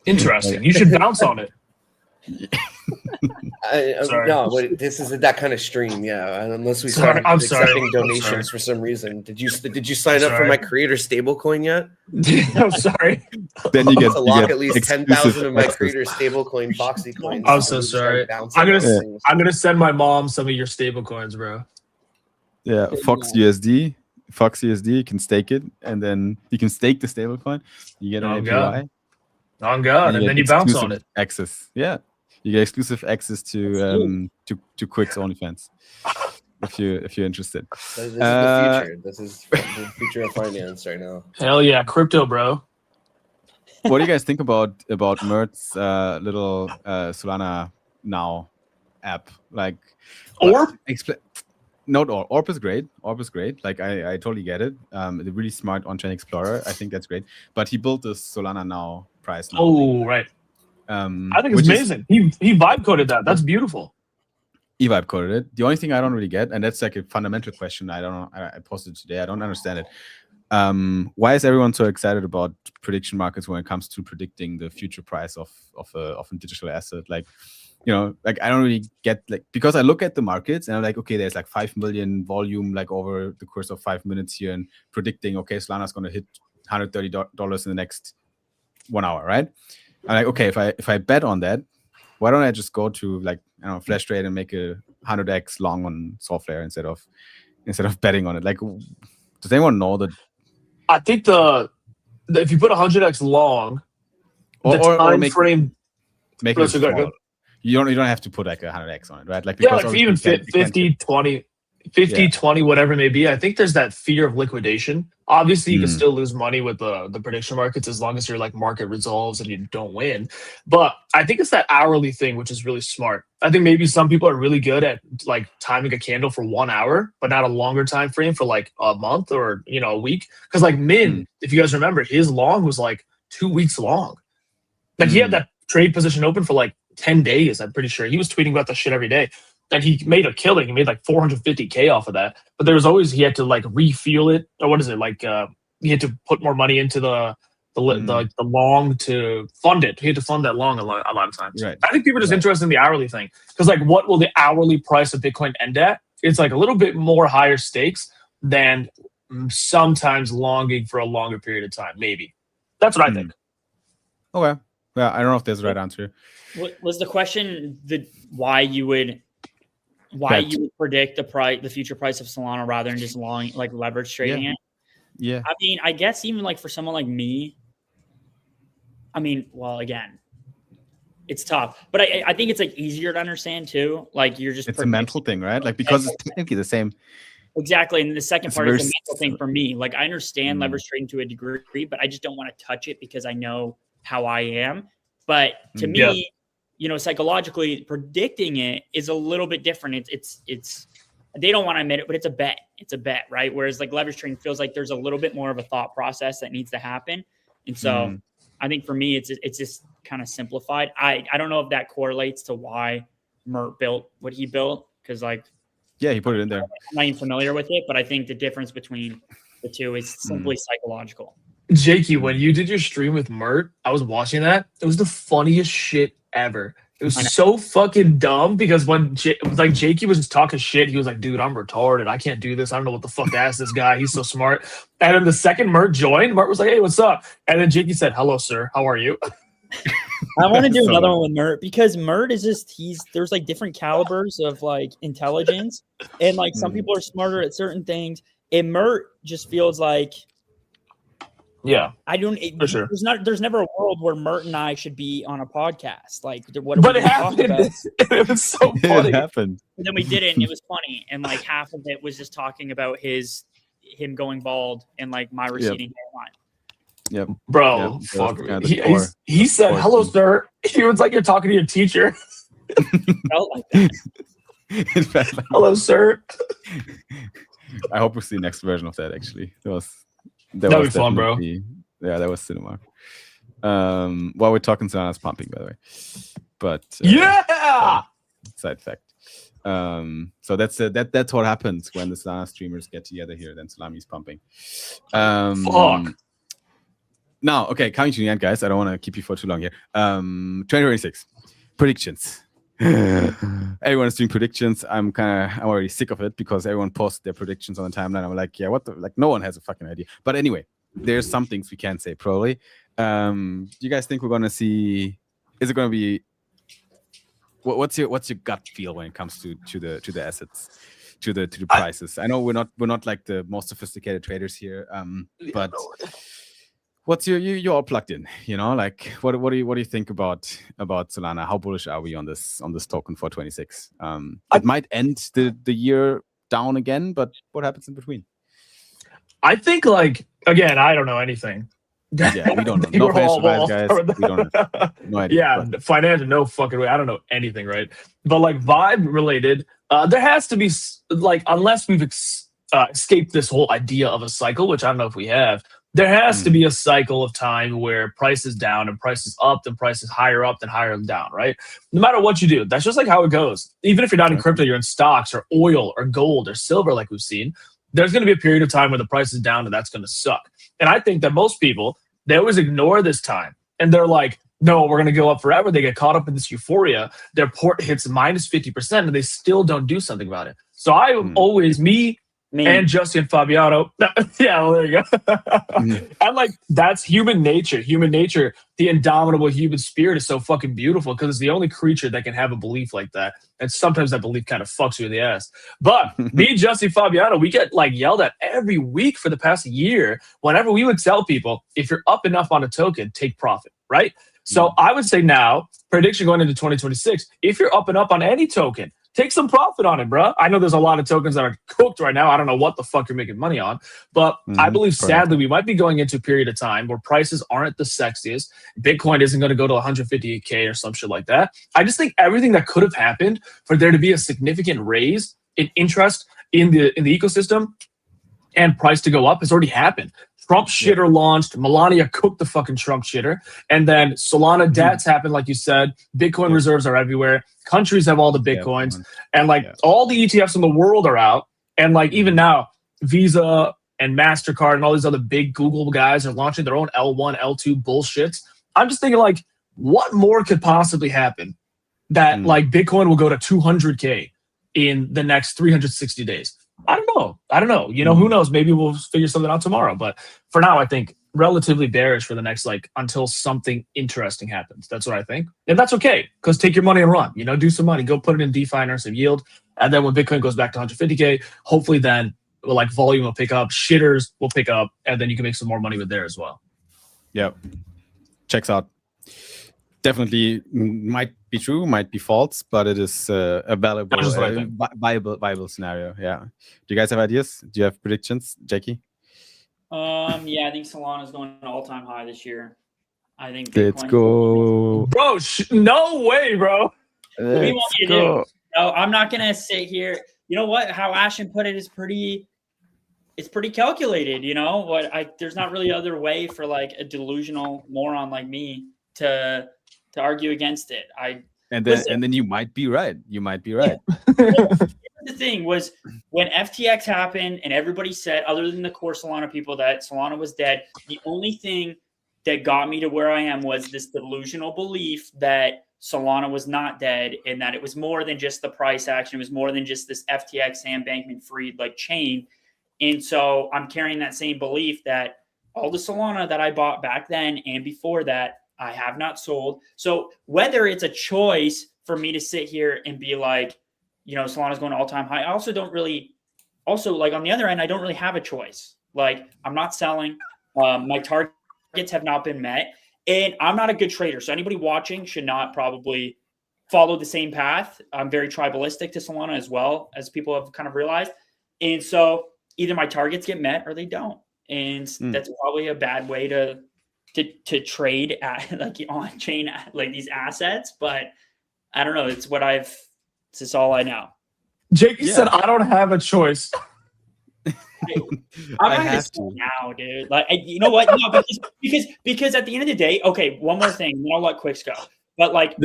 Interesting. You should bounce on it. No, this isn't that kind of stream. Yeah, unless we start accepting donations for some reason. Did you sign up for my creator stablecoin yet? I'm sorry. Then you get to lock at least 10,000 of my creator stablecoin Foxy coins. I'm so sorry. I'm gonna send my mom some of your stablecoins, bro. Yeah, Fox USD, you can stake it, and then you can stake the stablecoin. You get an API. On God, and then you bounce on it. Access, yeah. You get exclusive access to Quick's OnlyFans if you're interested. This is the future. This is the future of finance right now. Hell yeah, crypto, bro. What do you guys think about Mert's little Solana Now app? Like Orb? Not Orb. Orb is great. Like I totally get it. The really smart on-chain explorer. I think that's great. But he built this Solana Now price. Right. I think it's amazing. He vibe coded that. That's beautiful. He vibe coded it. The only thing I don't really get, and that's like a fundamental question. I don't know. I posted today. I don't understand it. Why is everyone so excited about prediction markets when it comes to predicting the future price of a digital asset? Like, like I don't really get, because I look at the markets and I'm like, okay, there's like 5 million volume like over the course of 5 minutes here, and predicting, okay, Solana's going to hit $130 in the next 1 hour, right? I'm like, okay, if I bet on that, why don't I just go to Flash Trade and make a 100x long on Solflare instead of betting on it? Like, does anyone know that? I think if you put 100x long, the time frame make it smaller. You don't have to put like 100x on it, right? Like, because even 50, 20, 20, whatever it may be. I think there's that fear of liquidation. Obviously, you can still lose money with the prediction markets as long as your market resolves and you don't win. But I think it's that hourly thing, which is really smart. I think maybe some people are really good at timing a candle for 1 hour, but not a longer time frame for a month or a week. Because Min, if you guys remember, his long was 2 weeks long. He had that trade position open for 10 days. I'm pretty sure he was tweeting about that shit every day. And he made a killing. He made $450K off of that. But there was always, he had to refuel it. Or what is it? He had to put more money into the long to fund it. He had to fund that long a lot of times. Right. I think people are just interested in the hourly thing. Because what will the hourly price of Bitcoin end at? It's a little bit more higher stakes than sometimes longing for a longer period of time. Maybe that's what I think. Okay. Yeah, I don't know if there's a right answer. What was the question? Why you would predict the future price of Solana rather than just long like leverage trading it? Yeah. I mean, I guess even like for someone like me, I mean, well, again, it's tough, but I think it's like easier to understand too. Like you're just it's a mental thing, right? Like because it's technically the same. Exactly. And the second part is the mental thing simple. for me. Like I understand leverage trading to a degree, but I just don't want to touch it because I know how I am. But to me, you know, psychologically predicting it is a little bit different. It's they don't want to admit it, but it's a bet. It's a bet, right? Whereas like leverage trading feels like there's a little bit more of a thought process that needs to happen. And so I think for me, it's just kind of simplified. I don't know if that correlates to why Mert built what he built. Cause like, yeah, he put it in there. I'm not even familiar with it, but I think the difference between the two is simply psychological. Jakey, when you did your stream with Mert, I was watching that. It was the funniest shit ever. It was so fucking dumb because when Jakey was just talking shit, he was like, dude, I'm retarded. I can't do this. I don't know what the fuck to ask this guy. He's so smart. And then the second Mert joined, Mert was like, hey, what's up? And then Jakey said, hello, sir. How are you? I want to do another one with Mert because Mert is just there's like different calibers of like intelligence, and like some people are smarter at certain things, and Mert just feels like I don't for sure. There's never a world where Mert and I should be on a podcast. Like but it happened. It was so funny. It happened. And then we did it and it was funny, and like half of it was just talking about him going bald and like my receding hairline. Yep. Bro, fuck. He said, hello, sir. He was like, you're talking to your teacher. Felt like that. Hello, sir. I hope we see the next version of that, actually. That was fun, bro. Yeah, that was cinema. While we're talking, Solana's pumping, by the way. But side fact. So that's what happens when the Solana streamers get together here. Then Salami's pumping. Fuck. Now, okay, coming to the end, guys. I don't want to keep you for too long here. 2026 predictions. Everyone is doing predictions. I'm already sick of it because everyone posts their predictions on the timeline. I'm like, yeah, no one has a fucking idea. But anyway, there's some things we can say probably. Do you guys think we're gonna see? Is it gonna be? What's your gut feel when it comes to the assets, to the prices? I know we're not like the most sophisticated traders here, but. What's you're all plugged in, you know? Like, what do you think about Solana? How bullish are we on this token for 26? It might end the year down again, but what happens in between? I think, like, again, I don't know anything. Yeah, we don't know. No financial advice, guys. We don't know. No idea. Yeah, financial, no fucking way. I don't know anything, right? But like vibe related, there has to be like, unless we've escaped this whole idea of a cycle, which I don't know if we have. There has to be a cycle of time where price is down and price is up, then price is higher up, then higher down, right? No matter what you do, that's just like how it goes. Even if you're not in crypto, you're in stocks or oil or gold or silver, like we've seen. There's going to be a period of time where the price is down and that's going to suck. And I think that most people, they always ignore this time. And they're like, no, we're going to go up forever. They get caught up in this euphoria. Their port hits minus 50% and they still don't do something about it. So I always, me and Justin Fabiano. Yeah, well, there you go. And like, that's human nature. Human nature, the indomitable human spirit is so fucking beautiful because it's the only creature that can have a belief like that. And sometimes that belief kind of fucks you in the ass. But me and Justin Fabiano, we get like yelled at every week for the past year whenever we would tell people, if you're up enough on a token, take profit, right? So I would say now, prediction going into 2026, if you're up and up on any token, take some profit on it, bro. I know there's a lot of tokens that are cooked right now. I don't know what the fuck you're making money on. But I believe, sadly, we might be going into a period of time where prices aren't the sexiest. Bitcoin isn't going to go to 158K or some shit like that. I just think everything that could have happened for there to be a significant raise in interest in the ecosystem and price to go up has already happened. Trump shitter launched. Melania cooked the fucking Trump shitter. And then Solana debts happened, like you said. Bitcoin reserves are everywhere. Countries have all the Bitcoins. And like all the ETFs in the world are out. And like even now, Visa and MasterCard and all these other big Google guys are launching their own L1, L2 bullshits. I'm just thinking like, what more could possibly happen that like Bitcoin will go to 200K in the next 360 days? I don't know. You know, who knows? Maybe we'll figure something out tomorrow. But for now, I think relatively bearish for the next, like, until something interesting happens. That's what I think. And that's okay, because take your money and run. You know, do some money. Go put it in DeFi and earn some yield. And then when Bitcoin goes back to 150K, hopefully then, like, volume will pick up, shitters will pick up, and then you can make some more money with there as well. Yep. Checks out. Definitely might be true, might be false, but it is a valuable, That's what I think. viable scenario. Yeah. Do you guys have ideas? Do you have predictions, Jackie? Yeah, I think Solana's going to all-time high this year. I think Let's Bitcoin- go. Bro, no way, bro. What do you want Let's me to go. do? No, I'm not gonna sit here. You know what? How Ashton put it is it's pretty calculated. You know there's not really other way for like a delusional moron like me to argue against it. And Listen. then you might be right. You might be right. The thing was when FTX happened and everybody said, other than the core Solana people, that Solana was dead, the only thing that got me to where I am was this delusional belief that Solana was not dead and that it was more than just the price action. It was more than just this FTX Sam Bankman-Fried like chain. And so I'm carrying that same belief that all the Solana that I bought back then and before that, I have not sold. So whether it's a choice for me to sit here and be like, you know, Solana's going to all-time high, I also don't really, like on the other end, I don't really have a choice. Like I'm not selling. My targets have not been met. And I'm not a good trader. So anybody watching should not probably follow the same path. I'm very tribalistic to Solana as well, as people have kind of realized. And so either my targets get met or they don't. And that's probably a bad way to trade at like on chain, like these assets. But I don't know. It's just all I know. Jakey said, I don't have a choice. I'm not gonna say now, dude. Like, you know what? No, because at the end of the day, okay. One more thing, then I'll let Quicks go. But like,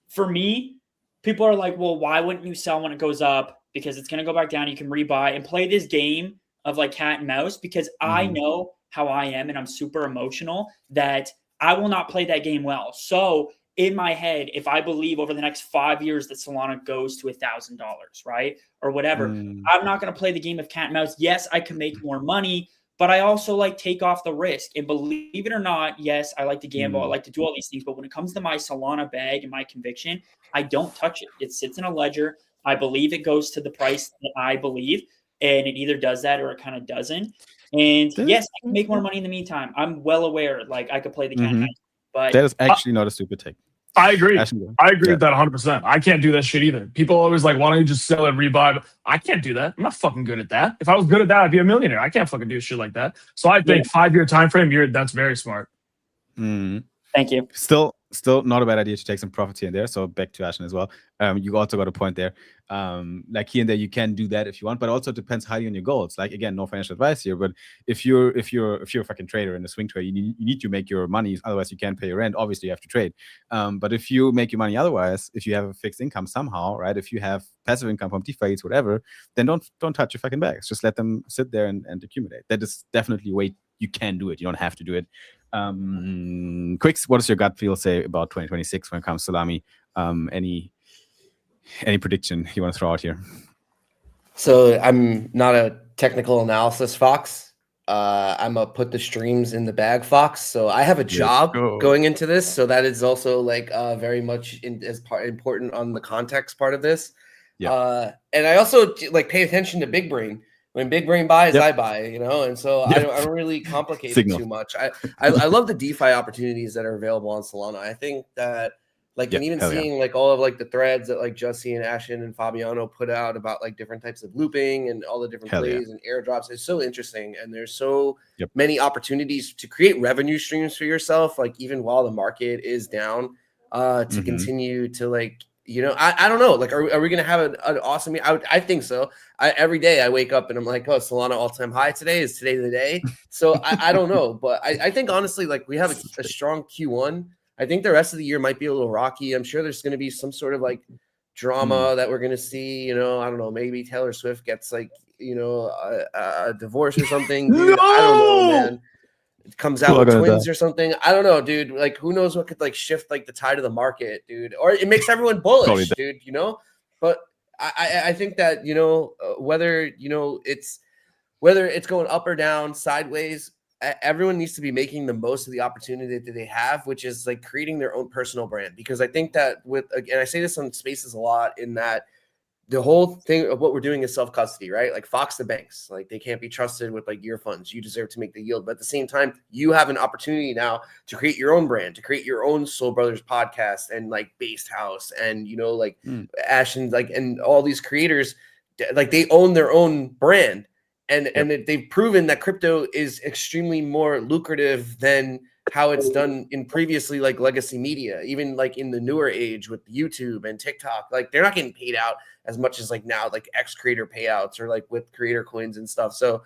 for me, people are like, well, why wouldn't you sell when it goes up? Because it's gonna go back down. You can rebuy and play this game of like cat and mouse. Because I know how I am, and I'm super emotional. That I will not play that game well. So in my head, if I believe over the next 5 years that Solana goes to $1,000, right? Or whatever, I'm not going to play the game of cat and mouse. Yes, I can make more money, but I also like take off the risk. And believe it or not, yes, I like to gamble. I like to do all these things. But when it comes to my Solana bag and my conviction, I don't touch it. It sits in a ledger. I believe it goes to the price that I believe. And it either does that or it kind of doesn't. And yes, I can make more money in the meantime. I'm well aware, like I could play the cat and mouse. But that is actually not a stupid take. I agree. I agree with that 100%. I can't do that shit either. People are always like, why don't you just sell and rebuy? I can't do that. I'm not fucking good at that. If I was good at that, I'd be a millionaire. I can't fucking do shit like that. So I think 5-year time frame, that's very smart. Thank you. Still not a bad idea to take some profit here and there. So back to Ashton as well. You also got a point there. Like here and there, you can do that if you want, but also it depends highly on your goals. Like again, no financial advice here, but if you're a fucking trader and a swing trader, you need to make your money. Otherwise, you can't pay your rent. Obviously, you have to trade. But if you make your money otherwise, if you have a fixed income somehow, right? If you have passive income from DeFi, whatever, then don't touch your fucking bags. Just let them sit there and accumulate. That is definitely a way you can do it. You don't have to do it. Quicks, what does your gut feel say about 2026 when it comes to Lami? Any prediction you want to throw out here? So I'm not a technical analysis fox. I'm a put the streams in the bag fox. So I have a job going into this. So that is also like very much important on the context part of this. And I also like pay attention to Big Brain. When Big Brain buys, I buy, you know, and so I don't really complicate it too much. I love the DeFi opportunities that are available on Solana. I think that like and even seeing like all of like the threads that like Jussie and Ashton and Fabiano put out about like different types of looping and all the different plays and airdrops is so interesting. And there's so many opportunities to create revenue streams for yourself, like even while the market is down, to continue to like, you know, I don't know. Like, are we going to have an awesome – I think so. Every day I wake up and I'm like, oh, Solana all-time high today. Is today the day? So I don't know. But I think, honestly, like we have a strong Q1. I think the rest of the year might be a little rocky. I'm sure there's going to be some sort of, like, drama that we're going to see. You know, I don't know. Maybe Taylor Swift gets, like, you know, a divorce or something. Dude, I don't know, man. Comes out with twins or something. I don't know, dude. Like, who knows what could like shift like the tide of the market, dude? Or it makes everyone bullish, dude. You know. But I think that whether it's going up or down, sideways, everyone needs to be making the most of the opportunity that they have, which is like creating their own personal brand. Because I think that and I say this on Spaces a lot, in that the whole thing of what we're doing is self-custody, right? Like Fox the banks, like they can't be trusted with like your funds. You deserve to make the yield. But at the same time, you have an opportunity now to create your own brand, to create your own Soul Brothers podcast and like Based House and, Ash and like, and all these creators, like they own their own brand. And they've proven that crypto is extremely more lucrative than how it's done in previously like legacy media, even like in the newer age with YouTube and TikTok. Like they're not getting paid out as much as like now, like X creator payouts or like with creator coins and stuff. So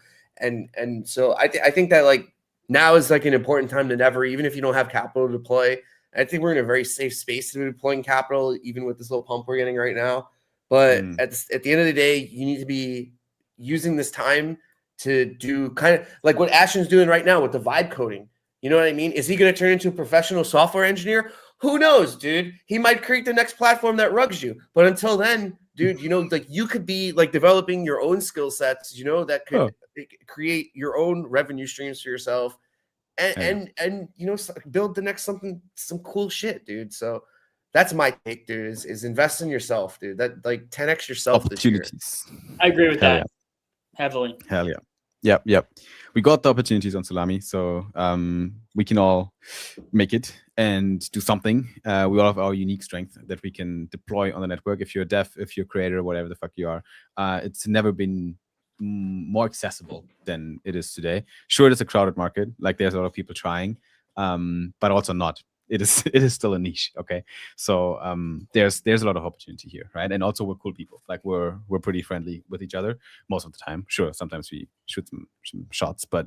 so I think that like now is like an important time than ever, even if you don't have capital to deploy. I think we're in a very safe space to be deploying capital, even with this little pump we're getting right now. But at the end of the day, you need to be using this time to do kind of like what Ashton's doing right now with the vibe coding. You know what I mean? Is he going to turn into a professional software engineer? Who knows, dude? He might create the next platform that rugs you. But until then, dude, like you could be like developing your own skill sets, that could create your own revenue streams for yourself and build the next some cool shit, dude. So that's my take, dude, is invest in yourself, dude. That like 10x yourself this year. I agree with that. Yeah. Heavily. Hell yeah. Yep. We got the opportunities on Salami, so we can all make it and do something. We all have our unique strength that we can deploy on the network. If you're a dev, if you're a creator, whatever the fuck you are, it's never been more accessible than it is today. Sure, it is a crowded market. Like there's a lot of people trying, but also not. It is still a niche. Okay, so there's a lot of opportunity here, right? And also we're cool people. Like we're pretty friendly with each other most of the time. Sure, sometimes we shoot some shots, but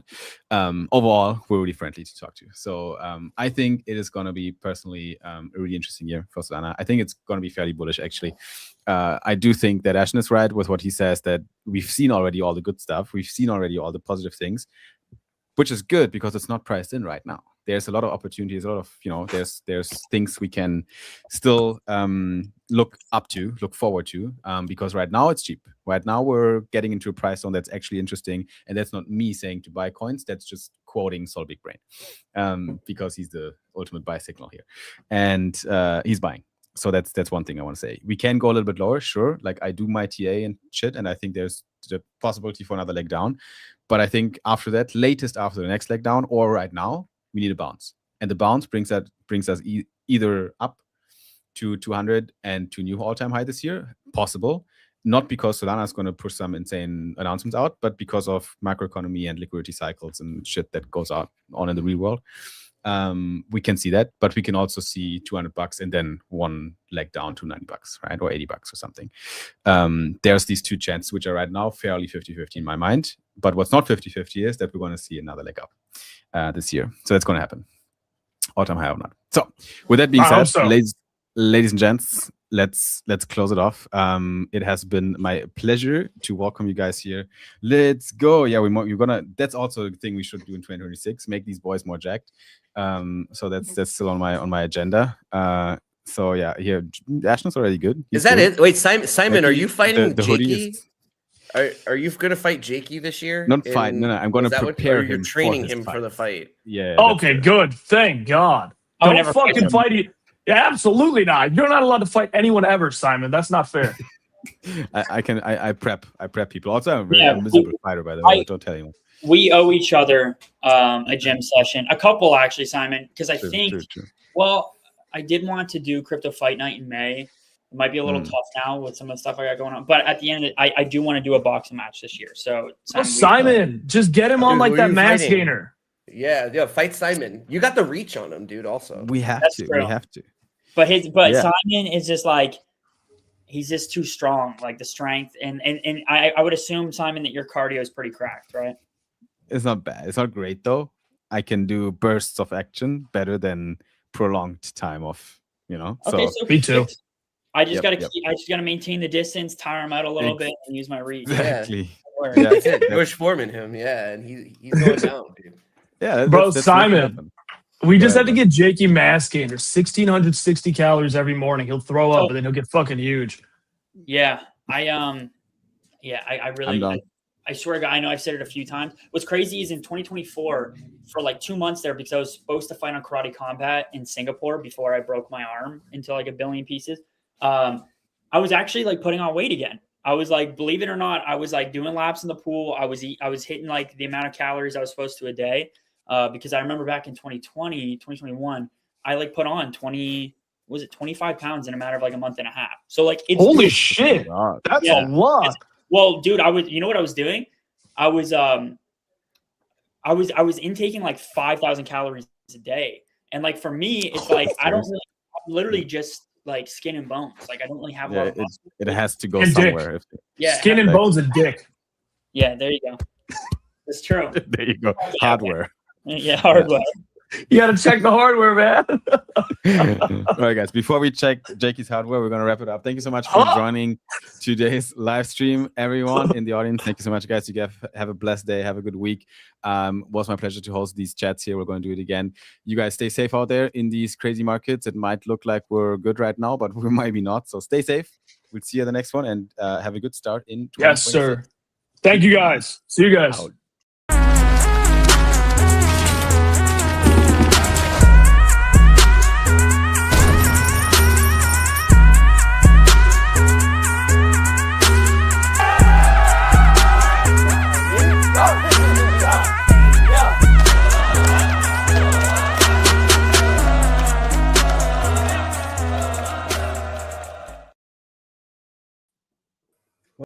overall we're really friendly to talk to. So I think it is going to be personally a really interesting year for Solana. I think it's going to be fairly bullish actually. I do think that Ashton is right with what he says, that we've seen already all the good stuff. We've seen already all the positive things, which is good because it's not priced in right now. There's a lot of opportunities, a lot of, there's things we can still look forward to, because right now it's cheap. Right now we're getting into a price zone that's actually interesting. And that's not me saying to buy coins. That's just quoting Sol Big Brain, because he's the ultimate buy signal here. And he's buying. So that's one thing I want to say. We can go a little bit lower, sure. Like I do my TA and shit, and I think there's the possibility for another leg down. But I think after that, latest after the next leg down or right now, we need a bounce, and the bounce brings us either up to 200 and to new all-time high this year, possible, not because Solana is going to push some insane announcements out, but because of macroeconomy and liquidity cycles and shit that goes on in the real world. We can see that, but we can also see $200 and then one leg down to $90, right, or $80 or something. There's these two chances which are right now fairly 50-50 in my mind, but what's not 50-50 is that we're going to see another leg up this year. So that's going to happen, all-time high or not. So with that being said, ladies and gents, let's close it off. It has been my pleasure to welcome you guys here. Let's go. Yeah, we're gonna. That's also a thing we should do in 2026. Make these boys more jacked. So that's still on my agenda. So yeah, here Ashton's already good. Is that it? Wait, Simon, are you fighting the Jakey? Are you gonna fight Jakey this year? Not fight. No. I'm gonna prepare him. You're training him for the fight. Yeah. Okay, good. Thank God. Don't fucking fight you. Yeah, absolutely not. You're not allowed to fight anyone ever, Simon. That's not fair. I prep people. Also, I'm a miserable fighter, by the way. Don't tell anyone. We owe each other a gym session, a couple actually, Simon, because I think. True. Well, I did want to do Crypto Fight Night in May. It might be a little tough now with some of the stuff I got going on, but at the end of it, I do want to do a boxing match this year. So Simon, just get him on like that mass gainer. Yeah, fight Simon. You got the reach on him, dude. Also, we have to. But Simon is just like, he's just too strong, like the strength, and I would assume, Simon, that your cardio is pretty cracked, right? It's not bad. It's not great though. I can do bursts of action better than prolonged time of, Okay, so me too. I just gotta maintain the distance, tire him out a little bit, and use my reach. Exactly. Yeah. That's it. Bush Foreman him, and he's going down, dude. Yeah, bro, Simon. We just have to get Jakey mass gainer, 1,660 calories every morning. He'll throw up, and then he'll get fucking huge. Yeah, I I'm really, done. I swear to God, I know I've said it a few times. What's crazy is in 2024, for like 2 months there, because I was supposed to fight on Karate Combat in Singapore before I broke my arm into like a billion pieces. I was actually like putting on weight again. I was like, believe it or not, I was like doing laps in the pool. I was hitting like the amount of calories I was supposed to a day. Because I remember back in 2020, 2021, I like put on 25 pounds in a matter of like a month and a half. So like, it's Holy shit, God. that's Yeah. a lot. well, dude, you know what I was doing? I was intaking like 5,000 calories a day. And like, for me, it's like, I'm literally just like skin and bones. Like, I don't really have a lot of muscle. It has to go And dick. somewhere. Yeah. Skin and like- bones and dick. Yeah, there you go. It's true. There you go. Hardware. Yeah, hardware. You gotta check the hardware, man. All right, guys. Before we check Jakey's hardware, we're gonna wrap it up. Thank you so much for joining today's live stream, everyone in the audience. Thank you so much, guys. You guys have a blessed day. Have a good week. Was my pleasure to host these chats here. We're going to do it again. You guys stay safe out there in these crazy markets. It might look like we're good right now, but we might be not. So stay safe. We'll see you at the next one, and have a good start in 2026. Yes, sir. Thank you guys. See you guys. Out.